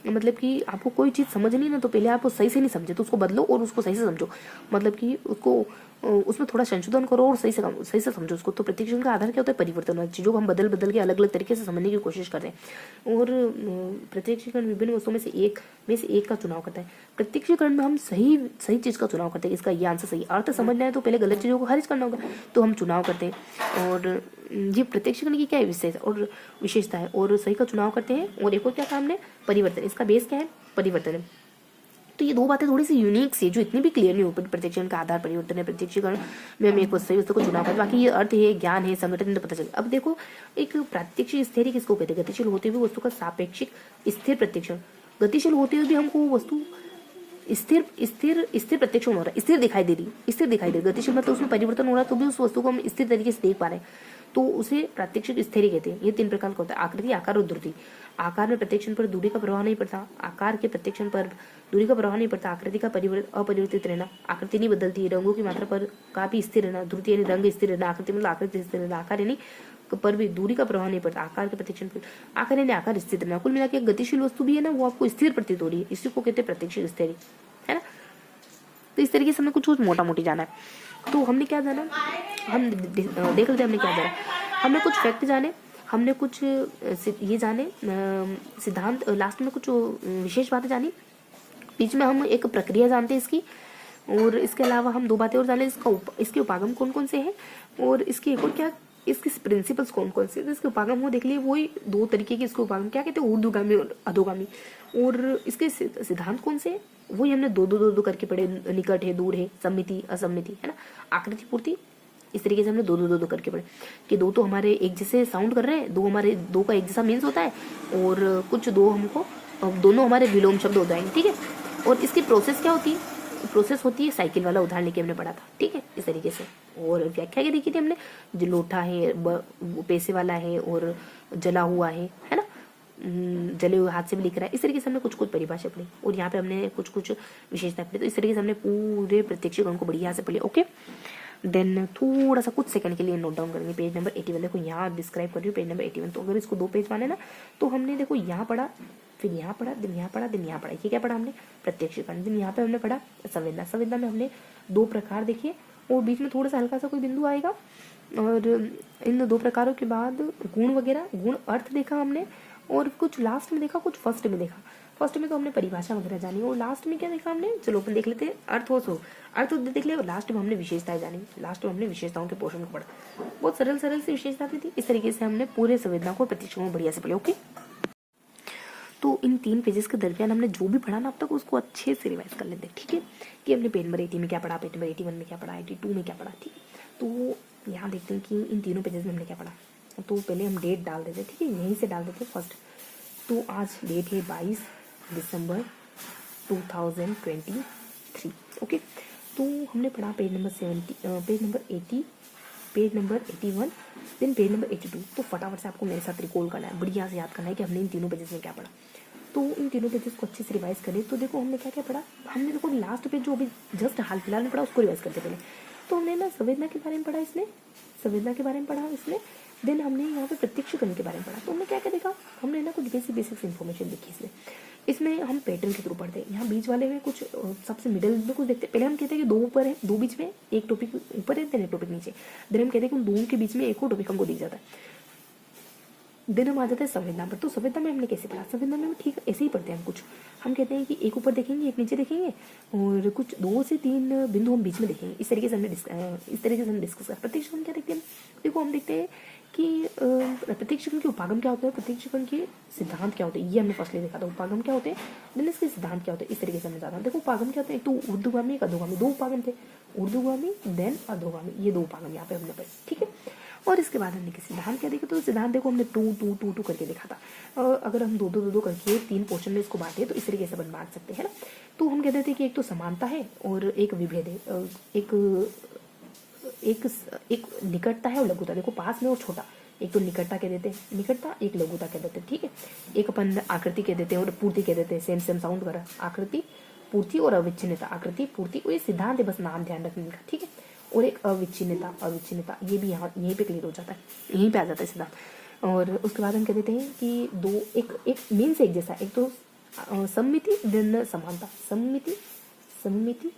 मतलब कि आपको कोई चीज समझनी ना, तो पहले आप सही से नहीं समझे तो उसको बदलो और उसको सही से समझो, मतलब कि उसको उसमें थोड़ा संशोधन करो और सही से समझो उसको। तो प्रत्यक्षीकरण का आधार क्या होता है, परिवर्तन। चीजों को हम बदल के अलग अलग तरीके से समझने की कोशिश करते हैं। और प्रत्यक्षीकरण विभिन्न वस्तुओं में से एक का चुनाव करता है। प्रत्यक्षीकरण में हम सही चीज का चुनाव करते हैं। इसका ये आंसर सही, अर्थ समझना है तो पहले गलत चीजों को खारिज करना होगा, तो हम चुनाव करते हैं। और ये प्रत्यक्षीकरण की क्या है, विशेषता है। और सही का चुनाव करते हैं। और एक और क्या काम है, परिवर्तन। इसका बेस क्या है, परिवर्तन है। तो ये 2 बातें थोड़ी सी यूनिक सी, जो इतनी भी क्लियर नहीं हो पाती। प्रत्यक्षीकरण का आधार परिवर्तन है। प्रत्यक्षीकरण में हम एक सही वस्तु को चुनाव करते हैं, बाकी ये अर्थ है, ज्ञान है, संगठन, तो पता चले। अब देखो, एक प्रात्यक्षिक स्थिर किसको कहते हैं, गतिशील होते हुए वस्तु का सापेक्षिक स्थिर प्रत्यक्षण। गतिशील होते हुए भी हमको वस्तु स्थिर प्रत्यक्षण हो रहा है, स्थिर दिखाई दे रही। गतिशील मतलब उसमें परिवर्तन हो रहा है तो भी उस वस्तु को हम स्थिर तरीके से देख पा रहे हैं, तो उसे प्रात्यक्षिक स्थिर कहते हैं। ये 3 प्रकार का होता है, आकृति, आकार और ध्रुति। आकार में प्रत्यक्षण पर दूरी का प्रभाव नहीं पड़ता, आकार के प्रत्यक्षण पर दूरी का प्रभाव नहीं पड़ता। आकृति का अपरिवर्तित रहना, आकृति नहीं बदलती। रंगों की मात्रा पर का भी स्थिर रहना, ध्रुति यानी रंग स्थिर रहना, आकृति मतलब आकृति स्थिर रहना। आकार यानी पर भी दूरी का प्रभाव नहीं पड़ता। आकार के प्रत्यक्षण पर आकार यानी आकार स्थिर रहना। कुल मिला के गतिशील वस्तु भी है ना, वो आपको स्थिर प्रतीत हो रही है, इसी को कहते हैं प्रत्यक्षिक स्थिर, है ना। तो इस तरीके से हमें कुछ मोटा मोटी जाना है। तो हमने क्या जाना, हम देख लेते हैं हमने क्या जाना। हमने कुछ फैक्ट जाने, हमने कुछ ये जाने सिद्धांत, लास्ट में कुछ विशेष बातें जानी, बीच में हम एक प्रक्रिया जानते हैं इसकी, और इसके अलावा हम 2 बातें और जाने, इसके उपागम कौन कौन से हैं, और इसके एक और क्या, इसके प्रिंसिपल्स कौन कौन से। तो इसके उपागम वो देख लिए, वही 2 तरीके के इसके उपागम क्या कहते हैं, ऊर्ध्वगामी और अधोगामी। और इसके सिद्धांत कौन से हैं, वही हमने दो करके पढ़े, निकट है, दूर है, सम्मिति असम्मिति, है ना, आकृति पूर्ति। इस तरीके से हमने दो करके पढ़े कि 2 तो हमारे एक जैसे साउंड कर रहे हैं, 2 हमारे 2 का एक जैसा मीन्स होता है, और कुछ 2 हमको दोनों हमारे विलोम शब्द हो जाएंगे, ठीक है। और इसकी प्रोसेस क्या होती है, प्रोसेस होती है साइकिल वाला उदाहरण लेके हमने पढ़ा था, ठीक है, इस तरीके से। और व्याख्या क्या देखी थी हमने, जो लोटा है, पैसे वाला है, और जला हुआ है ना, जले हुए हाथ से भी लिख रहा है, इस तरीके से हमने कुछ कुछ परिभाषा पढ़ी, और यहाँ पे हमने कुछ कुछ विशेषता पढ़ी। तो इस तरीके से हमने पूरे प्रत्यक्ष गण को बढ़िया से पढ़ी, ओके। देन थोड़ा सा कुछ सेकंड के लिए नोट डाउन करेंगे। पेज नंबर 81 देखो, यहाँ डिस्क्राइब कर रही हूँ पेज नंबर 81। तो अगर इसको 2 पेज माने ना, तो हमने देखो यहाँ पढ़ा, फिर यहाँ पढ़ा, दिन यहाँ पढ़ा, दिन यहाँ पढ़ा। ये क्या पढ़ा हमने, प्रत्यक्ष गण। दिन यहाँ पे हमने पढ़ा संवेदना। संवेदना में हमने 2 प्रकार देखे, और बीच में थोड़ा सा हल्का सा कोई बिंदु आएगा, और इन 2 प्रकारों के बाद गुण वगैरह, गुण अर्थ देखा हमने, और कुछ लास्ट में देखा, कुछ फर्स्ट में देखा। फर्स्ट में तो हमने परिभाषा वगैरह जानी, और लास्ट में क्या देखा हमने, चलो अपन देख लेते हैं, अर्थ हो सो अर्थ देख ले, और लास्ट में हमने विशेषताएं जानी। लास्ट में हमने विशेषताओं के पोर्शन को पढ़ा, बहुत सरल सरल सी विशेषता थी। इस तरीके से हमने पूरे संवेदना को प्रत्यक्ष को बढ़िया से पढ़े, ओके। तो इन 3 पेजेस के दरमियान हमने जो भी पढ़ा ना अब तक, उसको अच्छे से रिवाइज कर लेते हैं, ठीक है, कि हमने पेज नंबर 80 में क्या पढ़ा, पेज नंबर 81 में क्या पढ़ा, 82 में क्या पढ़ा, ठीक है। तो यहाँ देखते हैं कि इन तीनों पेजेस में हमने क्या पढ़ा। तो पहले हम डेट डाल देते, ठीक है, यहीं से डाल देते फर्स्ट। तो आज डेट है 22 दिसंबर 2023, ओके। तो हमने पढ़ा page number 70, page number 80, page number 81, then page number 82। तो फटाफट से आपको मेरे साथ रिकॉल करना है, बढ़िया से याद करना है कि हमने इन तीनों पेजेस में क्या पढ़ा। तो इन तीनों पेजेस को अच्छे से रिवाइज करें। तो देखो हमने क्या क्या पढ़ा, हमने देखो लास्ट पेज जो अभी जस्ट हाल फिलहाल में पढ़ा उसको रिवाइज करते पहले। तो हमने ना संवेदना के बारे में पढ़ा, इसमें संवेदना के बारे में पढ़ा इसमें। देन हमने यहाँ पे प्रत्यक्ष करने के बारे में पढ़ा। तो हमने क्या क्या देखा, हमने ना कुछ बेसिक इन्फॉर्मेशन देखी इसमें हम पैटर्न के थ्रू पढ़ते हैं। यहाँ बीच वाले में कुछ सबसे मिडिल में कुछ देखते हैं। पहले हम कहते हैं कि 2 ऊपर है, 2 बीच में, एक टॉपिक ऊपर है, देन एक टॉपिक नीचे। देन हम कहते हैं कि उन 2 के बीच में एक और टॉपिक हमको दिख जाता है। देन हम आ जाते हैं संवेदना पर। तो संवेदना में हमने कैसे पढ़ा, संवेदना में ठीक ऐसे ही पढ़ते हैं हम कुछ। हम कहते हैं कि एक ऊपर देखेंगे, एक नीचे देखेंगे, और कुछ 2 से 3 बिंदु हम बीच में देखेंगे। इस तरीके से हमने डिस्कस कर। प्रत्यक्ष गण क्या देखते हैं, देखो हम देखते हैं कि प्रत्यक्ष गण के उपागम क्या होते हैं, प्रत्यक्ष गण के सिद्धांत क्या होते हैं, ये हमने फर्स्टली देखा था। उपागम क्या होते हैं, देन इसके सिद्धांत क्या होते हैं, इस तरीके से हमने जाना। देखो उपागम क्या होते हैं, एक तो ऊर्ध्वगामी, एक अधोगामी, 2 उपागम थे, ऊर्ध्वगामी देन अधोगामी, ये 2 उपागम यहाँ पे हमने पढ़े, ठीक है। और इसके बाद हमने सिद्धांत क्या देखा, तो सिद्धांत देखो हमने 2 करके देखा था। अगर हम 2 करके 3 पोर्शन में इसको बांटे तो इस तरीके से बांट सकते हैं ना। तो हम कहते थे कि एक तो समानता है और एक विभेद है, एक निकटता है और लघुता। देखो पास में और छोटा, एक तो निकटता कह देते हैं, निकटता, एक लघुता कह देते हैं, ठीक है। एक अपन आकृति कह देते हैं और पूर्ति कह देते हैं, सेम साउंड करा, आकृति पूर्ति और अविच्छिन्नता, आकृति पूर्ति, और ये सिद्धांत है, बस नाम ध्यान रखने का, ठीक है। और एक अविच्छिन्नता, ये भी यहाँ यहीं पे क्लियर हो जाता है, यहीं पे आ जाता है सिद्धांत। और उसके बाद हम कह देते हैं कि एक मीन से एक जैसा, एक तो सम्मिति देन समानता, सम्मिति सममिति,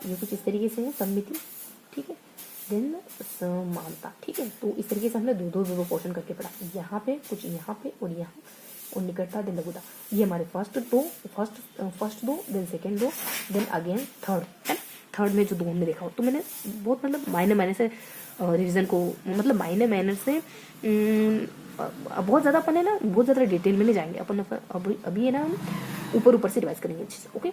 ये कुछ इस तरीके से है, सम्मिति, ठीक है, देन समानता, ठीक है। तो इस तरीके से हमने 2 पोर्शन करके पढ़ा, यहाँ पे कुछ, यहाँ पे और यहाँ, और निकटता देन लघुता। ये हमारे first 2, then second 2, then again third, है ना। थर्ड में जो 2 हमने देखा हो, तो मैंने बहुत मतलब मायने से रिवीजन को, मतलब मायने से बहुत ज़्यादा अपन है ना, बहुत ज़्यादा डिटेल में नहीं जाएंगे अपन। अभी है ना हम ऊपर से रिवाइज करेंगे अच्छे से, ओके।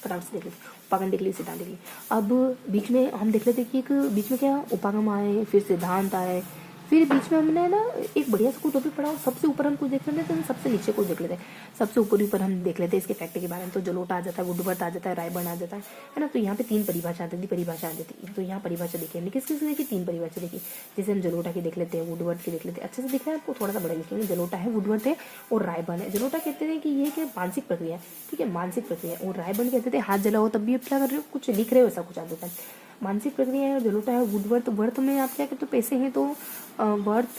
फटाफट से देख लेते, उपागम देख लिए, सिद्धांत देख लिए। अब बीच में हम देख लेते कि एक बीच में क्या उपागम आए, फिर सिद्धांत आए, फिर बीच में हमने ना एक बढ़िया सा कोई टॉपिक पढ़ा। सबसे ऊपर हम कुछ देख लेते हैं, सबसे नीचे कुछ देख लेते हैं। सबसे ऊपर हम देख लेते हैं इसके फैक्ट के बारे में। तो जलोटा आ जाता है, वुडवर्थ आ जाता है, रायबर्न आ जाता है ना। तो यहाँ पे 3 परिभाषा आती थी। तो यहाँ परिभाषा देखी हमने, किस देखी, 3 परिभाषा देखी। जैसे हम जलोटा की देख लेते हैं, वुडवर्थ की देख लेते हैं, अच्छे से दिख रहा है आपको, थोड़ा सा बड़ा लिखेंगे। जलोटा है, वुडवर्थ है और रायबर्न है। जलोटा कहते हैं कि ये मानसिक प्रक्रिया है, ठीक है, मानसिक प्रक्रिया। और रायबर्न कहते थे हाथ जला हो तब भी आप क्या कर रहे हो, कुछ लिख रहे हो, ऐसा कुछ आ जाता है। मानसिक प्रक्रिया है, और जलोटा है, वुडवर्थ में आप क्या कहते हो, पैसे हैं तो वर्थ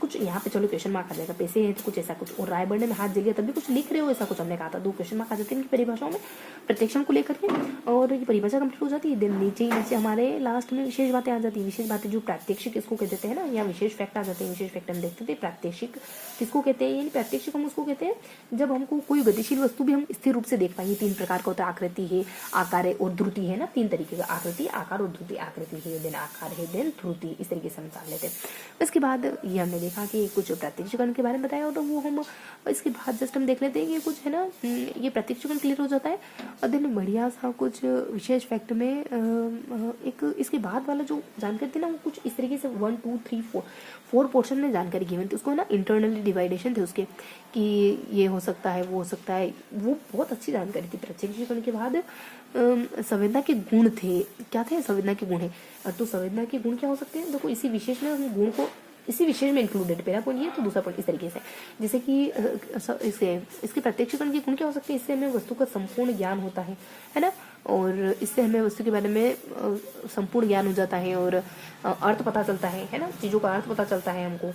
कुछ यहाँ पे चलो क्वेश्चन मार्क आ जाएगा, पैसे हैं तो कुछ ऐसा कुछ, और राय बढ़ने में हाथ जल गया तब भी कुछ लिख रहे हो ऐसा कुछ हमने कहा था, 2 क्वेश्चन मार्क आ जाते हैं इनकी परिभाषाओं में प्रत्यक्षण को लेकर के, और ये परिभाषा कंप्लीट हो जाती है। देन नीचे हमारे लास्ट में विशेष बातें आ जाती है। विशेष बातें जो प्रात्यक्षिक इसको कह देते हैं ना, या विशेष फैक्ट आ जाते हैं। विशेष फैक्ट हम देखते थे प्रात्यक्षिक किसको कहते हैं, यानी प्रात्यक्षिक हम उसको कहते हैं जब हमको कोई गतिशील वस्तु भी हम स्थिर रूप से देख पाएंगे। 3 प्रकार का होता है, आकृति है, आकार है और ध्रुति है ना, 3 तरीके का, आकृति, आकार और ध्रुति। आकृति है देन आकार है देन ध्रुति, इस तरीके से हम जान लेते हैं। इसके बाद ये हमने देखा कि कुछ प्रात्यक्षिकरण के बारे में बताया, तो वो हम इसके बाद जस्ट हम देख लेते हैं कि कुछ है ना, ये प्रात्यक्षिकरण क्लियर हो जाता है। और देन बढ़िया सा कुछ विशेष फैक्ट में एक इसके बाद वाला जो जानकारी थी ना, वो कुछ इस तरीके से 1 2 3 4 पोर्शन में जानकारी गिवन थी। उसको ना इंटरनली डिवाइडेशन थे उसके, कि ये हो सकता है, वो हो सकता है, वो बहुत अच्छी जानकारी थी। प्रत्यक्षीकरण के बाद संवेदना के गुण थे, क्या थे, संवेदना के गुण है। तो संवेदना के गुण क्या हो सकते हैं, देखो इसी विशेष में हम गुण को इसी विशेष में इंक्लूडेड, पहला पॉइंट ये तो दूसरा पॉइंट इस तरीके से, जैसे कि इसके प्रत्यक्षीकरण के गुण क्या हो सकते हैं, इससे हमें वस्तु का संपूर्ण ज्ञान होता है ना, और इससे हमें वस्तु के बारे में संपूर्ण ज्ञान हो जाता है, और अर्थ पता चलता है ना, चीज़ों का अर्थ पता चलता है हमको,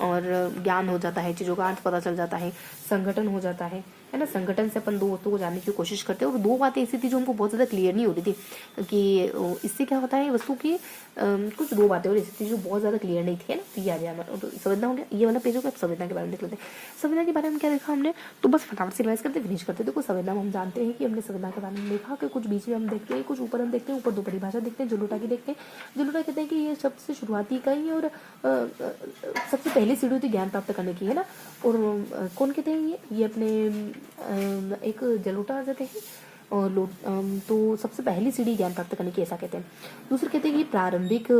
और ज्ञान हो जाता है, चीज़ों का अर्थ पता चल जाता है, संगठन हो जाता है ना। संगठन से अपन 2 वस्तुओं को जानने की कोशिश करते हैं। और 2 बातें ऐसी थी जो हमको बहुत ज़्यादा क्लियर नहीं हो रही थी कि इससे क्या होता है वस्तु की, कुछ 2 बातें और ऐसी थी जो बहुत ज़्यादा क्लियर नहीं थी, है ना। तो ये आ गया, तो संवेदना हो गया, ये वाला पेज हो गया। संवेदना के बारे में देख लेते हैं। संवेदना के बारे में क्या देखा हमने, तो बस फटाफट से रिवाइज करते फिनिश करते। देखो संवेदना हम जानते हैं कि हमने संवेदना के बारे में देखा कि कुछ बीच में हम देखते हैं, कुछ ऊपर हम देखते हैं, ऊपर 2 परिभाषा देखते हैं, जुलोटा की देखते हैं। जुलोटा कहते हैं कि ये सबसे शुरुआती इकाई और सबसे पहली सीढ़ी होती ज्ञान प्राप्त करने की, है ना। और कौन कहते हैं ये अपने एक जलोटा आ जाते हैं, और तो सबसे पहली सीढ़ी ज्ञान प्राप्त करने की, ऐसा कहते हैं। दूसरे कहते हैं कि प्रारंभिक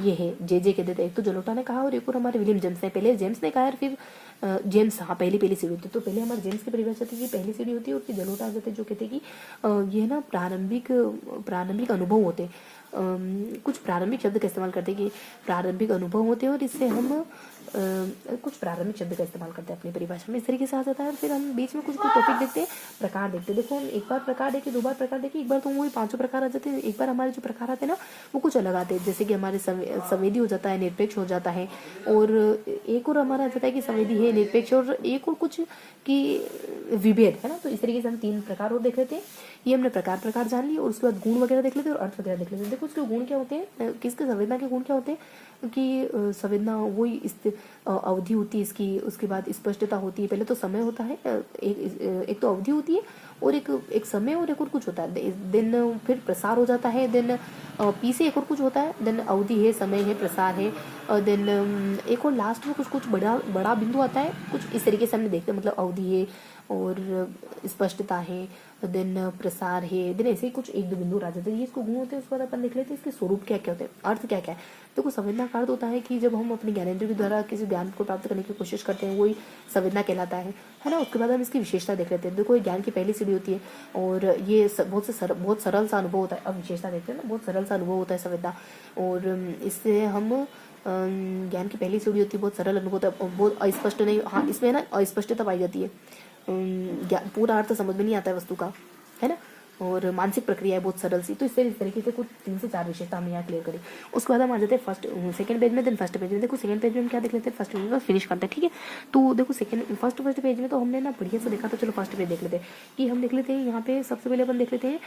ये है, जे कहते थे। एक तो जलोटा ने कहा और एक और हमारे विलियम जेम्स ने, पहले जेम्स ने कहा और फिर जेम्स, हाँ पहली सीढ़ी होती है। तो पहले हमारे जेम्स की परिभाषा थी कि पहली सीढ़ी होती है, और फिर जलोटा आ जाते हैं जो कहते हैं कि ये ना प्रारंभिक अनुभव होते, कुछ प्रारंभिक शब्द का इस्तेमाल करते हैं कि प्रारंभिक अनुभव होते हैं, और इससे हम कुछ प्रारंभिक शब्द का इस्तेमाल करते हैं अपनी परिभाषा में, इस तरीके से आ जाता है। और फिर हम बीच में कुछ टॉपिक देखते हैं, प्रकार देखते हैं। देखो हम एक बार प्रकार देखे, 2 बार प्रकार देखे, एक बार तो वही 5 प्रकार आ जाते हैं। एक बार हमारे जो प्रकार आते हैं ना वो कुछ अलग आते हैं, जैसे कि हमारे संवेदी हो जाता है, निरपेक्ष हो जाता है, और एक और हमारा आ जाता है कि संवेदी है, निरपेक्ष, और एक और कुछ कि विभेद, है ना। तो इस तरीके से हम 3 प्रकार और देख लेते हैं। ये हमने प्रकार जान लिए, और उसके बाद गुण वगैरह देख लेते हैं और अर्थ वगैरह देख लेते हैं। देखो उसके गुण क्या होते हैं, किसके संवेदना के गुण क्या होते हैं कि संवेदना वही अवधि होती है इसकी, उसके बाद स्पष्टता होती है। पहले तो समय होता है, एक तो अवधि होती है, और एक समय, और एक और कुछ होता है, देन फिर प्रसार हो जाता है, देन पी से एक और कुछ होता है, देन अवधि है, समय है, प्रसार है, देन एक और लास्ट में कुछ बड़ा बिंदु आता है। कुछ इस तरीके से हमने देखते हैं, मतलब अवधि है और स्पष्टता है, देन प्रसार है, देन ऐसे ही कुछ 1-2 बिंदु आ जाते हैं। ये इसको गुण होते हैं। उसके बाद अपन देख लेते हैं इसके स्वरूप क्या क्या होते हैं, अर्थ क्या क्या है। देखो संवेदना का अर्थ होता है कि जब हम अपने ज्ञानेंद्रिय के द्वारा किसी ज्ञान को प्राप्त करने की कोशिश करते हैं, वही संवेदना कहलाता है ना। उसके बाद हम इसकी विशेषता देख लेते हैं। देखो ये ज्ञान की पहली सीढ़ी होती है, और ये बहुत सरल सा अनुभव होता है। अब विशेषता देखते हैं ना, बहुत सरल सा अनुभव होता है संवेदना, और इससे हम ज्ञान की पहली सीढ़ी होती है, बहुत सरल अनुभव होता है, बहुत अस्पष्ट नहीं, हाँ इसमें ना अस्पष्टता पाई जाती है, पूरा अर्थ समझ में नहीं आता है वस्तु का, है ना। और मानसिक प्रक्रिया है बहुत सरल सी। तो इस तरीके से कुछ 3 से 4 विशेषता हम यहाँ क्लियर करें। उसके बाद हम आ जाते हैं सेकंड पेज में, देन फर्स्ट पेज में। देखो सेकंड पेज में हम क्या देख लेते हैं, फर्स्ट पेज में फिनिश करते हैं, ठीक है। तो देखो फर्स्ट पेज में तो हमने ना बढ़िया से देखा, तो चलो फर्स्ट पेज देख लेते हैं कि हम देख लेते हैं। यहाँ पे सबसे पहले अपन देख लेते हैं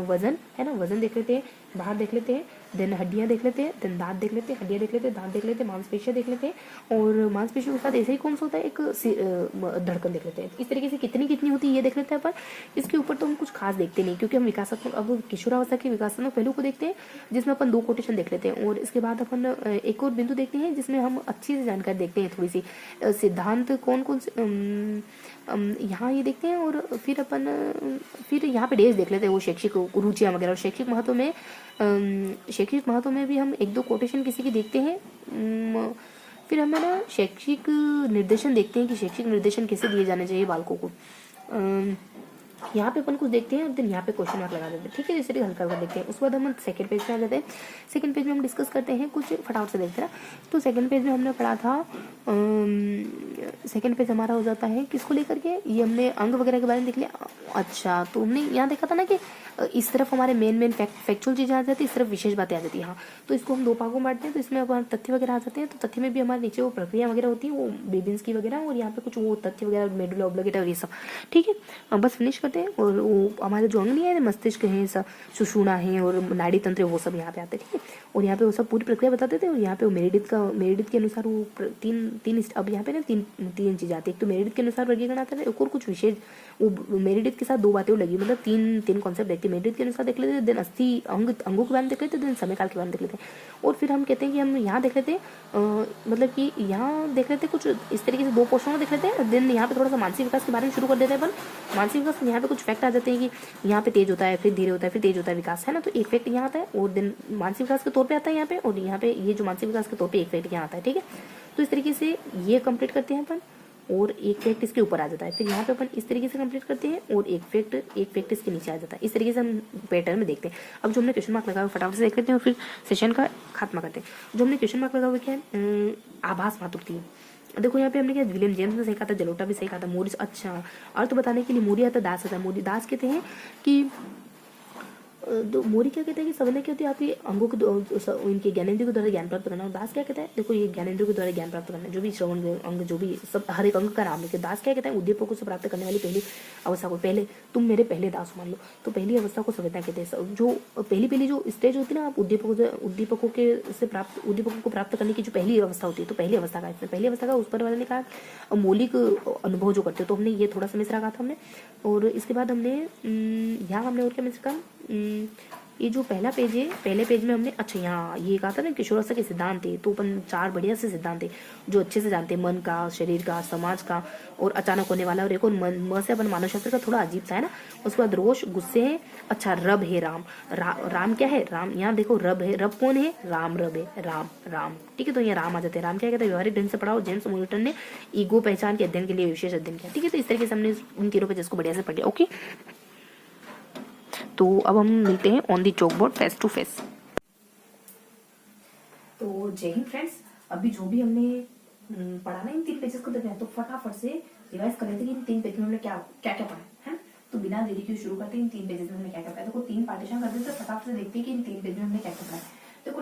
वजन, है ना, वजन देख लेते हैं, बाहर देख लेते हैं, देन हड्डियाँ देख लेते हैं, देन दांत देख लेते हैं, हड्डियाँ देख लेते हैं, दांत देख लेते हैं, मांसपेशियाँ देख लेते हैं, और मांसपेशियों के साथ ऐसे ही कौन सा होता है, एक धड़कन देख लेते हैं। इस तरीके से कितनी होती है ये देख लेते हैं अपन। इसके ऊपर तो हम कुछ खास देखते नहीं, क्योंकि हम विकासात्मक, अब किशोरावस्था के विकासात्मक पहलू को देखते हैं, जिसमें अपन 2 कोटेशन देख लेते हैं, और इसके बाद अपन एक और बिंदु देखते हैं जिसमें हम अच्छी से जानकारी देखते हैं, थोड़ी सी सिद्धांत कौन से यहाँ ये देखते हैं, और फिर यहाँ पे डेज देख लेते हैं, वो शैक्षिक रुचियाँ वगैरह। और शैक्षिक महत्व में भी हम 1-2 कोटेशन किसी की देखते हैं। फिर हमें ना शैक्षिक निर्देशन देखते हैं कि शैक्षिक निर्देशन कैसे दिए जाने चाहिए बालकों को। यहाँ पे अपन कुछ देखते हैं और देन यहाँ पे क्वेश्चन मार्क लगा देते हैं, ठीक है, इस तरीके हल्का हल्का देखते हैं। उसके बाद हम सेकंड पेज पे आ जाते हैं। सेकंड पेज में हम डिस्कस करते हैं कुछ, फटाफट से देखते हैं ना। तो सेकंड पेज में हमने पढ़ा था, सेकंड पेज हमारा हो जाता है किसको लेकर के, ये हमने अंग वगैरह के बारे में देख लिया। अच्छा, तो हमने यहाँ देखा था ना कि इस तरफ हमारे मेन फैक्चुअल चीज़ें आ जाती है, इस तरफ विशेष बातें आ जाती है। हाँ, तो इसको हम दो भागों में बांटते हैं। तो इसमें अब तथ्य वगैरह आ जाते हैं। तो तथ्य में भी हमारे नीचे वो प्रक्रिया वगैरह होती है, वो बेबिन्स की वगैरह, और यहाँ पे कुछ वो तथ्य वगैरह, मेडुला ऑब्लिगेटा और ये सब, ठीक है। बस फिनिश करते हैं। और वो हमारे जो अंग नहीं है, मस्तिष्क है, सुषुम्ना है और नाड़ी तंत्र, वो सब यहाँ पे आते हैं, ठीक है। और यहाँ पे वो सब पूरी प्रक्रिया बताते थे। और यहाँ पे वो मेरिडिथ के अनुसार वो तीन अब यहाँ पे ना तीन चीज़ आती है। एक तो मेरिडिथ के अनुसार वर्गीकरण आता है, एक और कुछ विशेष, वो मेरिडिथ के साथ दो बातें लगी, मतलब तीन कॉन्सेप्ट देखते हैं। मेरिडिथ के अनुसार देख लेते हैं, देन अस्थि अंगों के बारे में देख लेते हैं, देन समय काल के बारे में देख लेते हैं। और फिर हम कहते हैं कि हम यहाँ देख लेते हैं, मतलब कि यहाँ देख लेते हैं कुछ इस तरीके से दो पोर्शन देख लेते हैं। देन यहाँ पे थोड़ा सा मानसिक विकास के बारे में शुरू कर देते हैं अपन। मानसिक विकास यहाँ पे कुछ फैक्ट आ जाते हैं कि यहाँ पे तेज होता है, फिर धीरे होता है, फिर तेज होता है विकास, है ना। तो एक फैक्ट यहाँ आता है, और देन मानसिक विकास के तौर पे आता है यहाँ पे, और यहाँ पे ये जो मानसिक विकास के तौर पे एक फैक्ट यहाँ आता है, ठीक है। तो इस तरीके से ये कंप्लीट करते हैं अपन, और एक फैक्ट इसके ऊपर आ जाता है। फिर यहाँ पे अपन इस तरीके से कंप्लीट करते हैं, और एक फैक्ट इसके नीचे आ जाता है। इस तरीके से हम पैटर्न में देखते हैं। अब जो हमने क्वेश्चन मार्क लगा हुआ फटाफट से देख लेते हैं, और फिर सेशन का खात्मा करते हैं। जो हमने क्वेश्चन मार्क लगा हुआ क्या है, आभास मातृत्व। देखो यहाँ पे हमने क्या, विलियम जेम्स ने सही कहा था, जलोटा भी सही कहा था, मोरिस, अच्छा अर्थ बताने के लिए मोरी आता, दास आता है। मोरी दास कहते हैं कि मोरी क्या कहते हैं कि समझना क्या होती है, आपकी अंगों के इनके ज्ञानेंद्रियों के द्वारा ज्ञान प्राप्त करना। और दास क्या कहता है, देखो ये ज्ञानेंद्रियों के द्वारा ज्ञान प्राप्त करना, जो भी श्रवण अंग, जो भी सब, हर एक अंग का नाम है। दास क्या कहता है, उद्दीपकों से प्राप्त करने वाली पहली अवस्था को, पहले तुम मेरे पहले दास मान लो, तो पहली अवस्था को संवेदना कहते हैं। जो पहली जो स्टेज होती है ना, आप उद्दीपकों को प्राप्त करने की जो पहली अवस्था होती है, तो पहली अवस्था का, इसमें पहली अवस्था का उस पर वाले ने कहा मौलिक अनुभव जो करते हो, तो हमने ये थोड़ा सा मिश्रा कहा था हमने। और इसके बाद हमने यहाँ हमने और क्या मिश्रा कहा, ये जो पहला पेज है, पहले पेज में हमने, अच्छा यहाँ ये कहा था ना किशोरावस्था के सिद्धांत थे, तो अपन 4 बढ़िया से सिद्धांत थे जो अच्छे से जानते हैं, मन का, शरीर का, समाज का, और अचानक होने वाला, और एक और मन से अपन मानव शास्त्र का थोड़ा अजीब सा है ना। उसके बाद रोष, गुस्से है, अच्छा रब है, राम क्या है, राम, यहाँ देखो रब है, रब कौन है, राम रब है, राम, ठीक है। तो यहाँ राम आ जाते हैं। राम क्या कहते हैं, व्यवहारिक ढंग से पढ़ाओ। जेम्स मोल्टन ने ईगो पहचान के अध्ययन के लिए विशेष अध्ययन किया, ठीक है। तो इस तरीके से हमने उन तीनों पेजेस को बढ़िया से पढ़ लिया, ओके। तो अब हम मिलते हैं on the chalkboard face to face. तो जय हिंद फ्रेंड्स, अभी जो भी हमने पढ़ा ना इन 3 पेजेस को देखना है, तो फटाफट से रिवाइज कर लेते हैं कि इन 3 पेज में हमने क्या क्या पढ़ा है। तो बिना देरी के शुरू करते हैं इन 3 पेजेस में हमने क्या क्या पढ़ा है। देखो 3 पार्टीशन कर देते हैं, फटाफट से देखते हैं कि इन 3 पेज में हमने क्या क्या पढ़ा है। देखो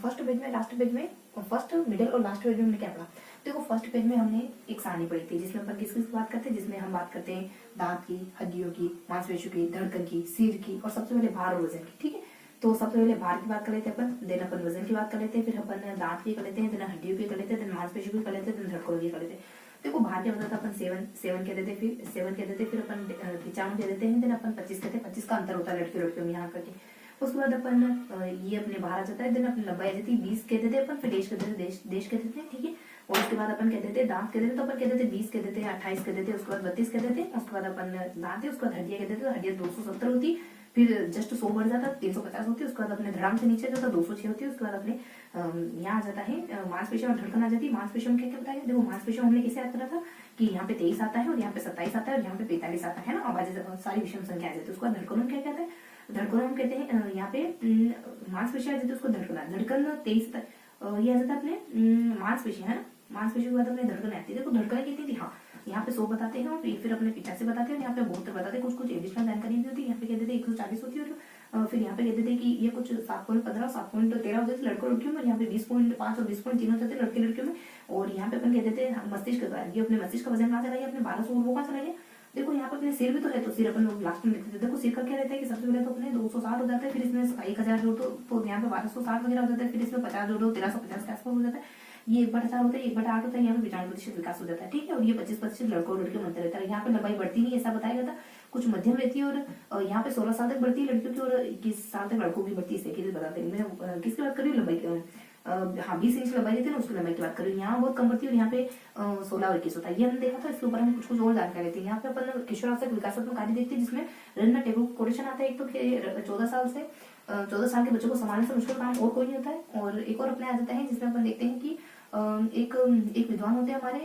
फर्स्ट पेज में, लास्ट पेज में, फर्स्ट, मिडिल और लास्ट पेज में हमने क्या पढ़ा। देखो फर्स्ट पेज में हमने एक सारणी पढ़ी थी, जिसमें अपन किस बात करते हैं, जिसमें हम बात करते हैं दांत की, हड्डियों की, मांसपेशियों की, धड़कन की, सिर की, और सबसे पहले भार और वजन की, ठीक है। तो सबसे पहले भार की बात कर लेते हैं अपन, देन अपन वजन की बात कर लेते हैं, फिर अपन दांत की कर लेते हैं, देन हड्डियों की कर लेते हैं, देन मांसपेशियों की कर लेते हैं, देन धड़कनों की कर लेते हैं। देखो भार क्या बताता अपन सेवन कह देते हैं, फिर 7 कह देते हैं, फिर अपन 95 कह देते हैं, देन अपन 25 कहते हैं। 25 का अंतर होता है लड़कियों में यहाँ करके। उसके बाद अपन ये अपने बाहर आ जाता है, देन अपनी लंबाई आ जाती है 20 कह देते हैं अपन, फिर देश कह देते हैं, देश कह देते हैं, ठीक है। और उसके बाद अपन कह देते हैं दांत कह देते हैं, तो अपन कह देते हैं 20 कह देते हैं, 28 कह देते हैं, उसके बाद 32 कह देते हैं। उसके बाद अपन दांत है, उसके बाद हड्डियां कह देते हैं, हड्डियां 270 होती, फिर जस्ट 100 बढ़ जाता है, 350 होती है। उसके बाद अपने धड़ाम से नीचे जाता है 206 होती है। उसके बाद अपने यहाँ आ जाता है मांसपेशियों में धड़कन आ जाती है। मांसपेशियों में क्या क्या बताया, देखो मांसपेशियों हमने कैसे याद करा था कि यहाँ पे 23 आता है, और यहाँ पे 27 आता है, और यहाँ पे 45 आता है ना, आवाज सारी विषम संख्या आ जाती है। उसके बाद धड़कनों में क्या कहते हैं, धड़कनों हम कहते हैं यहाँ पे मांसपेशियां आ जाती है, उसको धड़कन 23 ये आ जाता है अपने मांसपेशियां, है ना। मांसपेशियों के बाद अपने धड़कन आती है। देखो धड़कन कितनी थी, हाँ यहाँ पे 100 बताते हैं, और फिर अपने 85 बताते हैं, यहाँ पे 72 बताते हैं। कुछ एडिशनल जानकारी नहीं होती, यहाँ पे कहते थे 140 होती है, और फिर यहाँ पे कहते थे कि ये कुछ 7.15 7.13 हो जाते लड़कों लड़कियों में, यहाँ पे 20.5 और 20.3 हो जाते लड़के लड़कियों में। और यहाँ पे अपन कहते थे मस्तिष्क का, ये अपने मस्तिष्क का वजन कहाँ चला गया, अपने 1200 वो कहाँ चला गया। देखो यहाँ पे अपने सिर भी तो है, तो सिर अपन लोग लास्ट में लिखते थे। देखो सिर का क्या रहता है कि सबसे पहले तो अपने 260 हो जाता है, फिर इसमें 1000 जोड़ दो, तो यहाँ पे 1260 वगैरह हो जाता है, फिर इसमें 50 जोड़ दो, 1350 के आसपास हो जाता है। ये 1/4 होता है, 1/8 होता है, यहाँ पे 95% विकास हो जाता है, ठीक है। और ये 25% लड़कों और लड़कियों में अंतर रहता है। यहाँ पे लंबाई बढ़ती नहीं, ऐसा बताया गया था, कुछ मध्यम रहती है, और यहाँ पे 16 साल तक बढ़ती है लड़कियों की, और 21 साल तक लड़कों की बढ़ती है। इसे बताते हैं, मैं किसकी बात कर रही हूँ, लंबाई की, हाँ 20 इंच लंबाई देते हैं ना, उसकी लंबाई की बात कर रही हूँ। यहाँ बहुत कम बढ़ती है, और यहाँ पे 16 और 21 होता है, ये हमने देखा था। इसके ऊपर हम कुछ और जानकारी देते हैं। यहाँ पे अपन किशोरावस्था विकासात्मक कार्य देखते हैं, जिसमें रवींद्रनाथ टैगोर को कोटेशन आता है, एक तो 14 साल के बच्चों को संभालने से मुश्किल काम और कोई नहीं होता है। और एक और अपने आ जाता है, जिसमें अपन देखते हैं कि एक विद्वान होते हैं हमारे,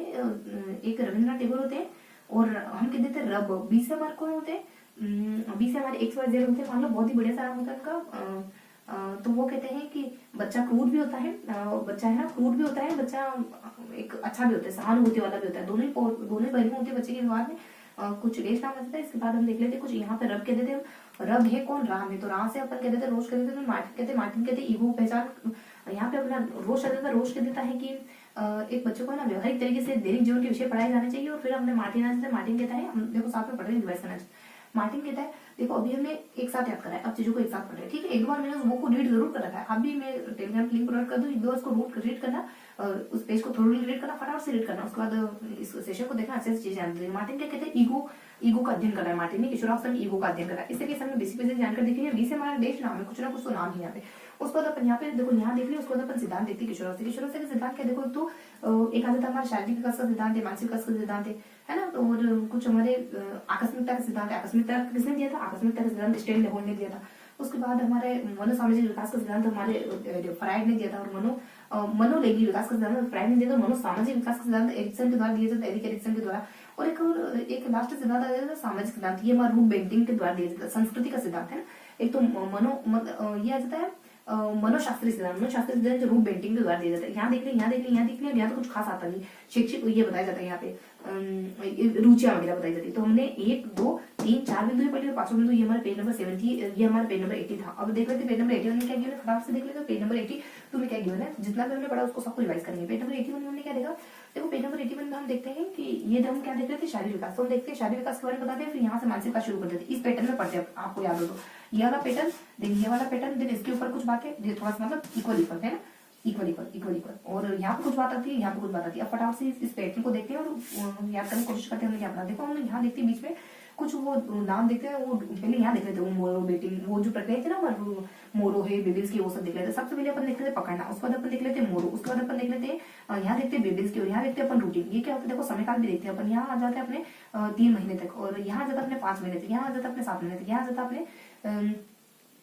एक रवींद्रनाथ टैगोर होते हैं, और हम कह देते रब। बी से हमारे कौन होते हैं, बी से हमारे XYZ होते हैं। मान लो बहुत ही बढ़िया सा नाम होता है उनका, तो वो कहते हैं कि बच्चा क्रूर भी होता है, बच्चा है ना क्रूर भी होता है, बच्चा एक अच्छा भी होता है, सहानुभूति वाला भी होता है। दोनों पहलू होते हैं बच्चे के व्यवहार में। कुछ रेश नाम रहता है। इसके बाद हम देख लेते हैं कुछ यहाँ पे रब कह देते हैं। रब है कौन, राम है, तो राम से अपन कह देते हैं रोज कह देते हैं, मार्टिन कहते हैं ईगो पहचान। यहाँ पे अपना रोज कह देता है, रोज कह देता है कि एक बच्चे को ना व्यवहारिक तरीके से दैनिक जीवन के विषय पढ़ाए जाने चाहिए। और फिर हमने मार्टिन आ जाता है, मार्टिन कहता है, हम देखो साथ में पढ़ रहे हैं रिवाइज करना चाहिए। मार्टिन कहता है देखो अभी हमने एक साथ याद करा है, अब चीजों को एक साथ पढ़ रहे हैं, ठीक है। एक दो बार मैंने उस बुक को रीड जरूर कर रखा है, अभी मैं टेलीग्राम लिंक प्रोवाइड कर दूं, एक दो उसको रीड करना, उस पेज को थोड़ी रीड करना, फटाफट से रीड करना, उसके बाद इस सेशन को देखना, अच्छे से चीजें जानते हैं। मार्टिन क्या कहते हैं, ईगो का अध्ययन कर रहा है मार्टिन ने, किशोरावस्था में ईगो का अध्ययन कर रहा है। इस तरीके से हमने बेसिक बेसिक जानकर देखेंगे। बी से हमारा देश नाम है, कुछ ना कुछ तो नाम ही यहाँ पे। उसके बाद अपन यहाँ पे देखो, यहाँ देख लिया, उसके बाद अपन सिद्धांत देखते हैं किशोरावस्था के सिद्धांत क्या, देखो तो एक आता था हमारा शारीरिक विकास का सिद्धांत है, मानसिक विकास का सिद्धांत है ना। तो और कुछ हमारे आकस्मिकता का सिद्धांत है। आकस्मिकता किसने दिया था, आकस्मिकता का सिद्धांत स्टेन लेबोन ने दिया था। उसके बाद हमारे मनोसामाजिक विकास का सिद्धांत हमारे फ्राइड ने दिया था। और मनोलैंगिक विकास का सिद्धांत फ्राइड ने दिया था। मनोसामाजिक विकास का सिद्धांत एरिक्सन के द्वारा दिया था, एरिक एरिक्सन के द्वारा। और एक लास्ट सिद्धांत आया था सामाजिक सिद्धांत, ये हमारा रूप बेंटिंग के द्वारा दिया जाता है। संस्कृति का सिद्धांत है ना। एक तो ये आ जाता है मनोशास्त्रीय सिद्धांत जो रूप बेंटिंग के द्वारा दिया जाता है। यहाँ देख ले, यहाँ तो कुछ खास आता नहीं। शैक्षिक ये बताया जाता है यहाँ पे, रुचियां वगैरह बताई जाती है। तो हमने 1 2 3 4 बिंदु ही पढ़े, 5वां बिंदु ये हमारा पेज नंबर 70, ये हमारा पेज नंबर 80 था। अब देख लेते पेज नंबर 81 में क्या गिवन है, फटाफट से देख लेते पेज नंबर 82 में क्या गिवन है। जितना भी हमने पढ़ा उसको सबको रिवाइज करेंगे। पेज नंबर 81 में हमने क्या देखा, देखो पेज नंबर 81 में हम देखते हैं कि ये हम क्या देख रहे थे, शारीरिक विकास। तो हम देखते हैं शारीरिक विकास के बारे में बताते हैं, फिर यहाँ से मानसिक विकास शुरू कर देते हैं। इस पैटर्न में पढ़ते हैं, आपको याद हो तो ये वाला पैटर्न, देन ये वाला पैटर्न, देन इसके ऊपर कुछ बातें, ये थोड़ा सा मतलब इक्वल है ना, इक्वल। और यहाँ पे कुछ बात आती है, यहाँ पे कुछ बात आती है। अब फटाफट से इस पैटर्न को देखते हैं और याद करने की कोशिश करते हैं हमने क्या पढ़ा। देखो हमने यहाँ देखते हैं बीच में कुछ वो नाम देखते हैं, वो पहले यहाँ देख लेते हैं, वो मोरो बेटिंग, वो जो प्रक्रिया थी ना, मोरो है बेबिल्स की, वो सब देख लेते हैं। सबसे पहले अपन देख लेते हैं पकड़ना, उसके बाद अपन देख लेते हैं मोरो, उसके बाद अपन देख लेते हैं यहाँ देखते हैं बेबिल्स की, और यहाँ देखते हैं अपन रूटीन। ये क्या होता है, देखो समय काल भी देखते हैं अपन। यहाँ आ जाते हैं अपने 3 महीने तक, और यहाँ आ जाता है अपने 5 महीने तक, यहाँ आ जाता है अपने 7 महीने तक, यहाँ आ जाता है अपने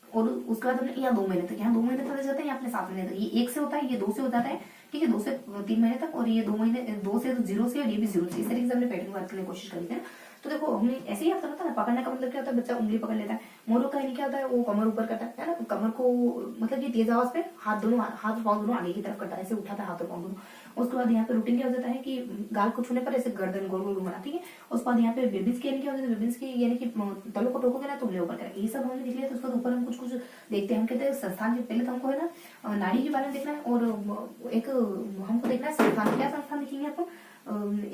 और उसके बाद हमने यहाँ 2 महीने तक, यहाँ 2 महीने तक जाते हैं, यहाँ अपने 7 महीने तक। ये 1 से होता है, ये 2 से हो जाता है, ठीक है, 2 से 3 महीने तक। और ये 2 महीने 2 से 0 से, और ये भी 0 से। इस तरीके से हमने पैटर्न को याद करने की कोशिश करी थी। तो देखो हमने ऐसे ही याद करना था ना। पकड़ने का मतलब क्या होता है, बच्चा उंगली पकड़ लेता है। मोरो का क्या होता है, वो कमर ऊपर करता है ना, कमर को मतलब ये तेज आवाज पे हाथ पाँव दोनों आगे की तरफ करता है, ऐसे उठाता है हाथ और पाँव दोनों। उसके बाद यहाँ पे रूटीन क्या हो जाता है कि गाल को छूने पर ऐसे गर्दन गोल गोल घुमाना, ठीक है। उसके बाद यहाँ पे बेबीज की क्या हो जाता है, बेबीज की यानी कि तलों को टोकोगे ना तो उंगली ऊपर करेगा। ये सब हमने देख लिया। तो उसके ऊपर हम कुछ देखते हैं। हम कहते हैं संस्थान, पहले तो हमको है ना नाड़ी के बारे में देखना है, और एक हमको देखना है संस्थान। क्या संस्थान देखेंगे आपको,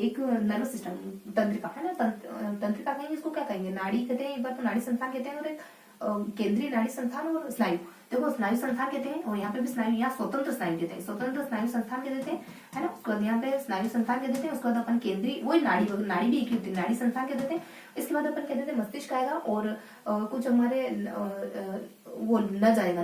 एक नर्वस सिस्टम, तंत्रिका है ना, तंत्रिका कहेंगे, इसको क्या कहेंगे, नाड़ी कहते हैं। एक बार तो नाड़ी संस्थान कहते हैं, और एक केंद्रीय नाड़ी संस्थान और स्नायु, देखो स्नायु संस्थान कहते हैं। और यहाँ पे भी स्नायु, यहाँ स्वतंत्र स्नायु कहते हैं, स्वतंत्र स्नायु संस्थान कह देते हैं, है ना। उसके बाद यहाँ पे स्नायु संस्थान कह देते हैं। उसके बाद अपन केंद्रीय, वही नाड़ी भी एक ही होती है, नाड़ी संस्थान कह देते हैं। इसके बाद अपन कह देते हैं मस्तिष्क आएगा, और कुछ हमारे वो न जाएगा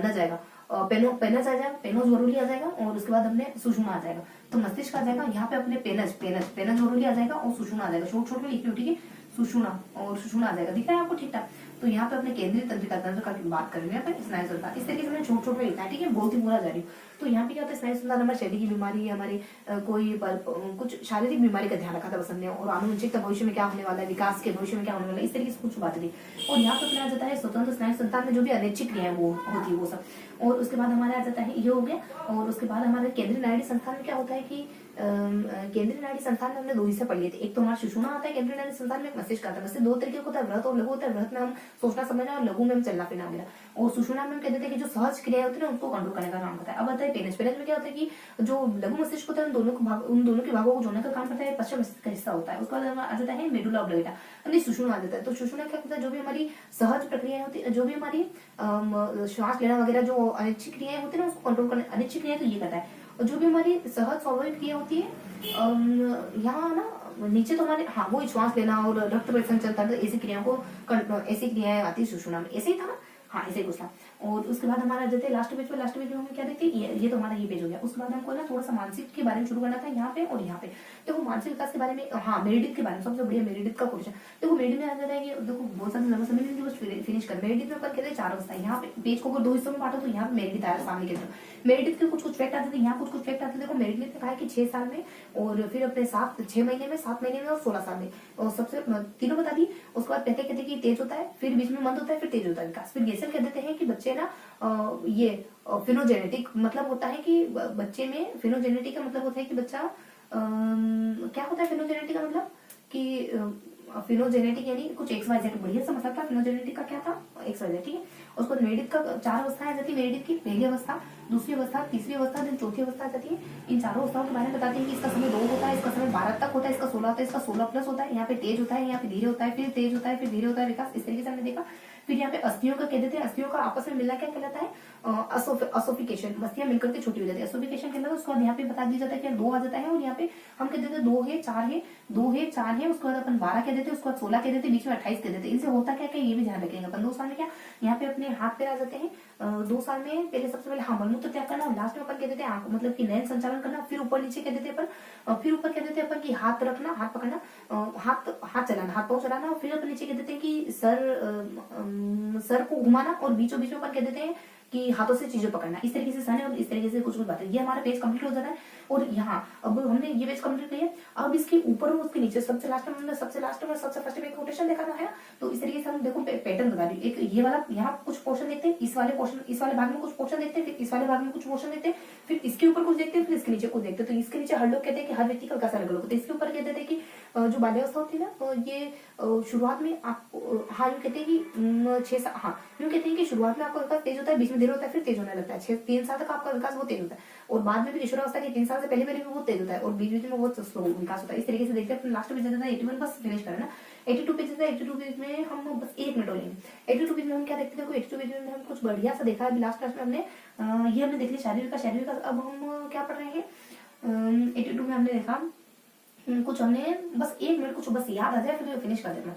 पेनस आ जाएगा, पेनोस वरूली आ जाएगा, और उसके बाद अपने सुषुम्ना आ जाएगा। तो मस्तिष्क आ जाएगा, यहाँ पे अपने पेनस वरूली आ जाएगा, और सुषुम्ना आ जाएगा। छोट में लिखी, ठीक है, सुषुम्ना और सुषुम्ना आ जाएगा, दिख रहा है आपको ठीक ठाक। तो यहाँ पे अपने केंद्रीय तंत्रिका तंत्र की बात कर रहे हैं अपन, स्नायु संस्थान। इस तरीके से मैंने छोट में लिखा है, ठीक है, बहुत ही पूरा जा रही हूँ। तो यहाँ पे क्या होता है, स्नायु संस्थान हमारे शरीर की बीमारी, हमारे कोई कुछ शारीरिक बीमारी का ध्यान रखा था बसंत ने, और आनुवंशिकता भविष्य में क्या होने वाला है, विकास के भविष्य में क्या होने वाला है, इस तरीके से कुछ बातें थी। और यहाँ पे अपना आ जाता है स्वतंत्र स्नायु संस्थान में जो भी अनैच्छिक क्रियाएं वो होती है वो सब। और उसके बाद हमारा आ जाता है ये हो गया। और उसके बाद हमारे केंद्रीय नाड़ी संस्थान में क्या होता है कि केंद्रीय नाड़ी संस्थान में हमने 2 हिस्से पढ़ लिए थे। एक तो हमारा सुषुम्ना आता है केंद्रीय नाड़ी संस्थान में, मस्तिष्क आता है। वैसे 2 तरीके होता है, वृहत और लघु होता है। वृहत में हम सोचना समझना, और लघु में हम चलना फिरना वगैरह। और सुषुम्ना में हम कहते हैं कि जो सहज क्रिया होती है ना उसको कंट्रोल करने का काम करता है। अब आता है पेनस में क्या होता है कि जो लघु मस्तिष्क होता है उन दोनों के भागों को जोड़ने का काम करता है, पश्चिम मस्तिष्क का हिस्सा होता है। उसके बाद आ जाता है मेडुला ऑब्लिंगेटा, यानी सुषुम्ना आ जाता है। तो सुषुम्ना क्या होता है, जो भी हमारी सहज प्रक्रियाएं होती है, जो भी हमारी श्वास लेना वगैरह जो अनिच्छिक क्रियाएं होती है ना उसको कंट्रोल करने, अनिच्छिक क्रिया तो ये करता है। और जो भी हमारी सहज स्वाभाविक क्रिया होती है, यहाँ ना नीचे तो हमारे वो श्वास लेना और रक्त परिसंचरण, ऐसी क्रियाओं को, ऐसी क्रियाएं आती है सुषुम्ना में। ऐसे ही था ना, हाँ ऐसे ही कुछ था। और उसके बाद हमारा जाते हैं लास्ट पेज पे। लास्ट पेज में हमें क्या देखते हैं, ये तो हमारा ये पेज हो गया। उसके बाद हमको ना थोड़ा सा मानसिक के बारे में शुरू करना था यहाँ पे और यहाँ पे। देखो मानसिक विकास के बारे में, हाँ मेरिडिथ के बारे में सबसे बढ़िया मेरिडिथ का क्वेश्चन। देखो मेरिडिथ में आ जाता है कि देखो बहुत सारे लंबा समय नहीं, बस फिनिश कर। मेरिडिथ में अपन कहते हैं 4 अवस्था है। यहाँ पे पेज को अगर 2 हिस्सों में बांटो तो यहाँ पे मेरिडिथ आया सामने की तरफ। मेरिडिथ के कुछ फैक्ट आते थे, यहाँ कुछ फैक्ट आते थे। देखो मेरिडिथ ने कहा है कि 6 साल में और फिर अपने 6 महीने में, 7 महीने में और 16 साल में, और सबसे तीनों बता दी। उसके बाद कहते हैं कि तेज होता है, फिर बीच में मंद होता है, फिर तेज होता है विकास। फिर गेसेल कह देते हैं कि बच्चे ना ये फिनोजेनेटिक मतलब होता है कि बच्चे में, फिनोजेनेटिक का मतलब होता है कि बच्चा क्या होता है फिनोजेनेटिक का मतलब कि फिनोजेनेटिक यानी कुछ XYZ बढ़िया सा मतलब था। फिनोजेनेटिक का क्या था, XYZ, ठीक है। उसको मेरिडिथ का 4 अवस्थाएं आ जाती है। मेरिडिथ की पहली अवस्था, दूसरी अवस्था, तीसरी अवस्था, दिन चौथी अवस्था आ जाती है। इन चारों अवस्थाओं के बारे में बताते हैं कि इसका समय 2 होता है, इसका समय 12 तक होता है, इसका 16 होता है, इसका 16+ होता है। यहाँ पे तेज होता है, यहाँ पे धीरे होता है, फिर तेज होता है, फिर धीरे होता है विकास। इस तरीके से हमने देखा। फिर यहाँ पे अस्थियों का कह देते हैं, अस्थियों का आपस में मिलना क्या कहलाता है, असोफिकेशन। अस्थियां मिलकर के छोटी हो जाती है, असोफिकेशन कहलाता है। उसके बाद यहाँ पे बता दिया जाता है कि 2 आ जाता है और यहाँ पे हम कह देते हैं 2 है, 4 है, 2 है, 4 है। उसके बाद अपन 12 कह देते हैं, उसके बाद 16 कह देते हैं, बीच में 28 कह देते हैं। इनसे होता क्या क्या ये भी ध्यान रखेंगे अपन। 2 साल में क्या यहाँ पे अपने हाथ पैर आ जाते हैं। 2 साल में पहले सबसे पहले हाँ मलमूत्र त्याग करना, लास्ट में अपन कह देते हैं आंख मतलब कि नयन संचालन करना। फिर ऊपर नीचे कह देते हैं अपन, फिर ऊपर कह देते हैं अपन की हाथ रखना, हाथ पकड़ना, हाथ चलाना, हाथ पाँव चलाना। और फिर अपन नीचे कह देते हैं कि सर को घुमाना, और बीचों बीच में अपन कह देते हैं कि हाथों से चीजें पकड़ना। इस तरीके से सन है और इस तरीके से कुछ बातें। ये हमारा पेज कंप्लीट हो जाता है। और यहाँ अब हमने ये पेज कंप्लीट किया। अब इसके ऊपर और उसके नीचे सबसे लास्ट में हमने सबसे फर्स्ट में एक कोटेशन देखा था, है ना। तो इस तरीके से हम देखो पैटर्न बता रही हूँ। एक ये वाला यहाँ कुछ पोर्शन देखते हैं, इस वाले भाग में कुछ पोर्शन देखते हैं, फिर इस वाले भाग में कुछ पोर्शन देखते हैं, फिर इसके ऊपर कुछ देखते हैं, फिर इसके नीचे कुछ देखते हैं। तो इसके नीचे हर लोग कहते हैं कि हर व्यक्ति का कैसा अलग होता है। इसके ऊपर कहते थे कि जो बाल्यावस्था होती है ना, ये शुरुआत में आप हाँ यूँ कहते हैं कि 6 साल, हाँ यूँ कहते हैं कि शुरुआत में आपका विकास तेज होता है, बीच में देर होता है, फिर तेज होने लगता है। 3 साल तक आपका विकास बहुत तेज होता है, और बाद में भी किशोरावस्था के 3 साल से पहले भी बहुत तेज होता है, और बीच में बहुत स्लो विकास होता है। इस तरीके से देखते हैं। लास्ट पेज देता है 81, बस फिनिश करना। 82 पेज है। 82 पेज में हम बस 1 मिनट लेंगे। 82 पेज में हम क्या देखते हैं, 82 पेज में हम कुछ बढ़िया सा देखा है। लास्ट क्लास में हमने ये हमने देख लिया शारीरिक का। अब हम क्या पढ़ रहे हैं, 82 में हमने देखा कुछ, हमने बस 1 मिनट कुछ बस याद आ जाए फिर फिनिश कर देना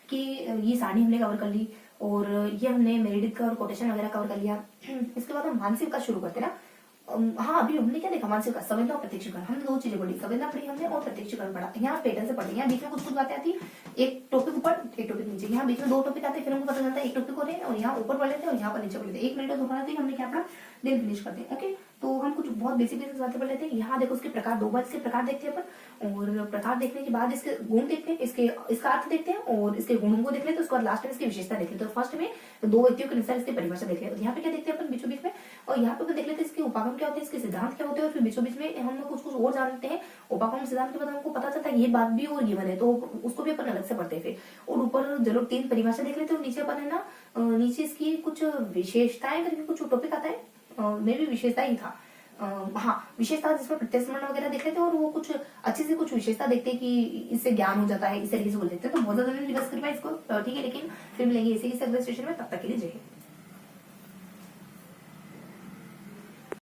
कि ये सारणी हमने कवर कर ली, और ये हमने मेरिडिथ का और कोटेशन वगैरह कवर कर लिया। इसके बाद हम मानसिक का शुरू करते ना। हाँ अभी हमने क्या देखा, मानसिक का संवेदना और प्रत्यक्षीकरण। हमने 2 चीजें पढ़ी, संवेदना पढ़ी हमने और प्रत्यक्षीकरण पढ़ा। यहाँ पैटर्न से पढ़ते, यहाँ बीच में कुछ बातें आती, एक टॉपिक ऊपर एक टॉपिक नीचे। यहाँ बीच में 2 टॉपिक आते हैं, फिर हमको पता चलता है एक टॉपिक होते हैं, और यहाँ ऊपर पढ़ लेते हैं और यहाँ पर नीचे पढ़ लेते हैं। 1 मिनट दोबारा हमने क्या पढ़ा, देन फिनिश करते हैं। ओके, तो हम कुछ बहुत बेसिक बातें पढ़ लेते हैं। यहाँ देखो उसके प्रकार, 2 बार इसके प्रकार देखते हैं अपन, और प्रकार देखने के बाद इसके गुण देखते हैं, इसका अर्थ देखते हैं, और इसके गुणों को देख लेते हैं। उसके बाद लास्ट में इसकी विशेषता देख लेते हैं। तो फर्स्ट में 2 व्यक्तियों के अनुसार इसकी परिभाषा देख लेते हैं। यहाँ पे क्या देखते हैं अपन बीचों बीच में, और यहाँ पे देख लेते हैं इसके उपागम क्या होते हैं, इसके सिद्धांत क्या होते हैं, और फिर बीचों बीच में हम कुछ और जानते हैं। उपागम सिद्धांत के बाद हमको पता चलता है ये बात भी और ये बने, तो उसको भी अपन अलग से पढ़ते हैं फिर। और ऊपर चलो 3 परिभाषा देख लेते हैं, और नीचे अपन है ना, नीचे इसकी कुछ विशेषताएं करके कुछ टॉपिक आता है, मे भी विशेषता ही था, हाँ विशेषता, जिसमें प्रत्यस्मरण वगैरह देख लेते हैं, और वो कुछ अच्छे से कुछ विशेषता देखते हैं कि इससे ज्ञान हो जाता है, इस तरीके से बोल देते हैं। तो बहुत ज्यादा रिवर्स कर पाए इसको, ठीक है। लेकिन फिर मिलेंगे इसी के अगले सेशन में, तब तक के लिए जय हिंद।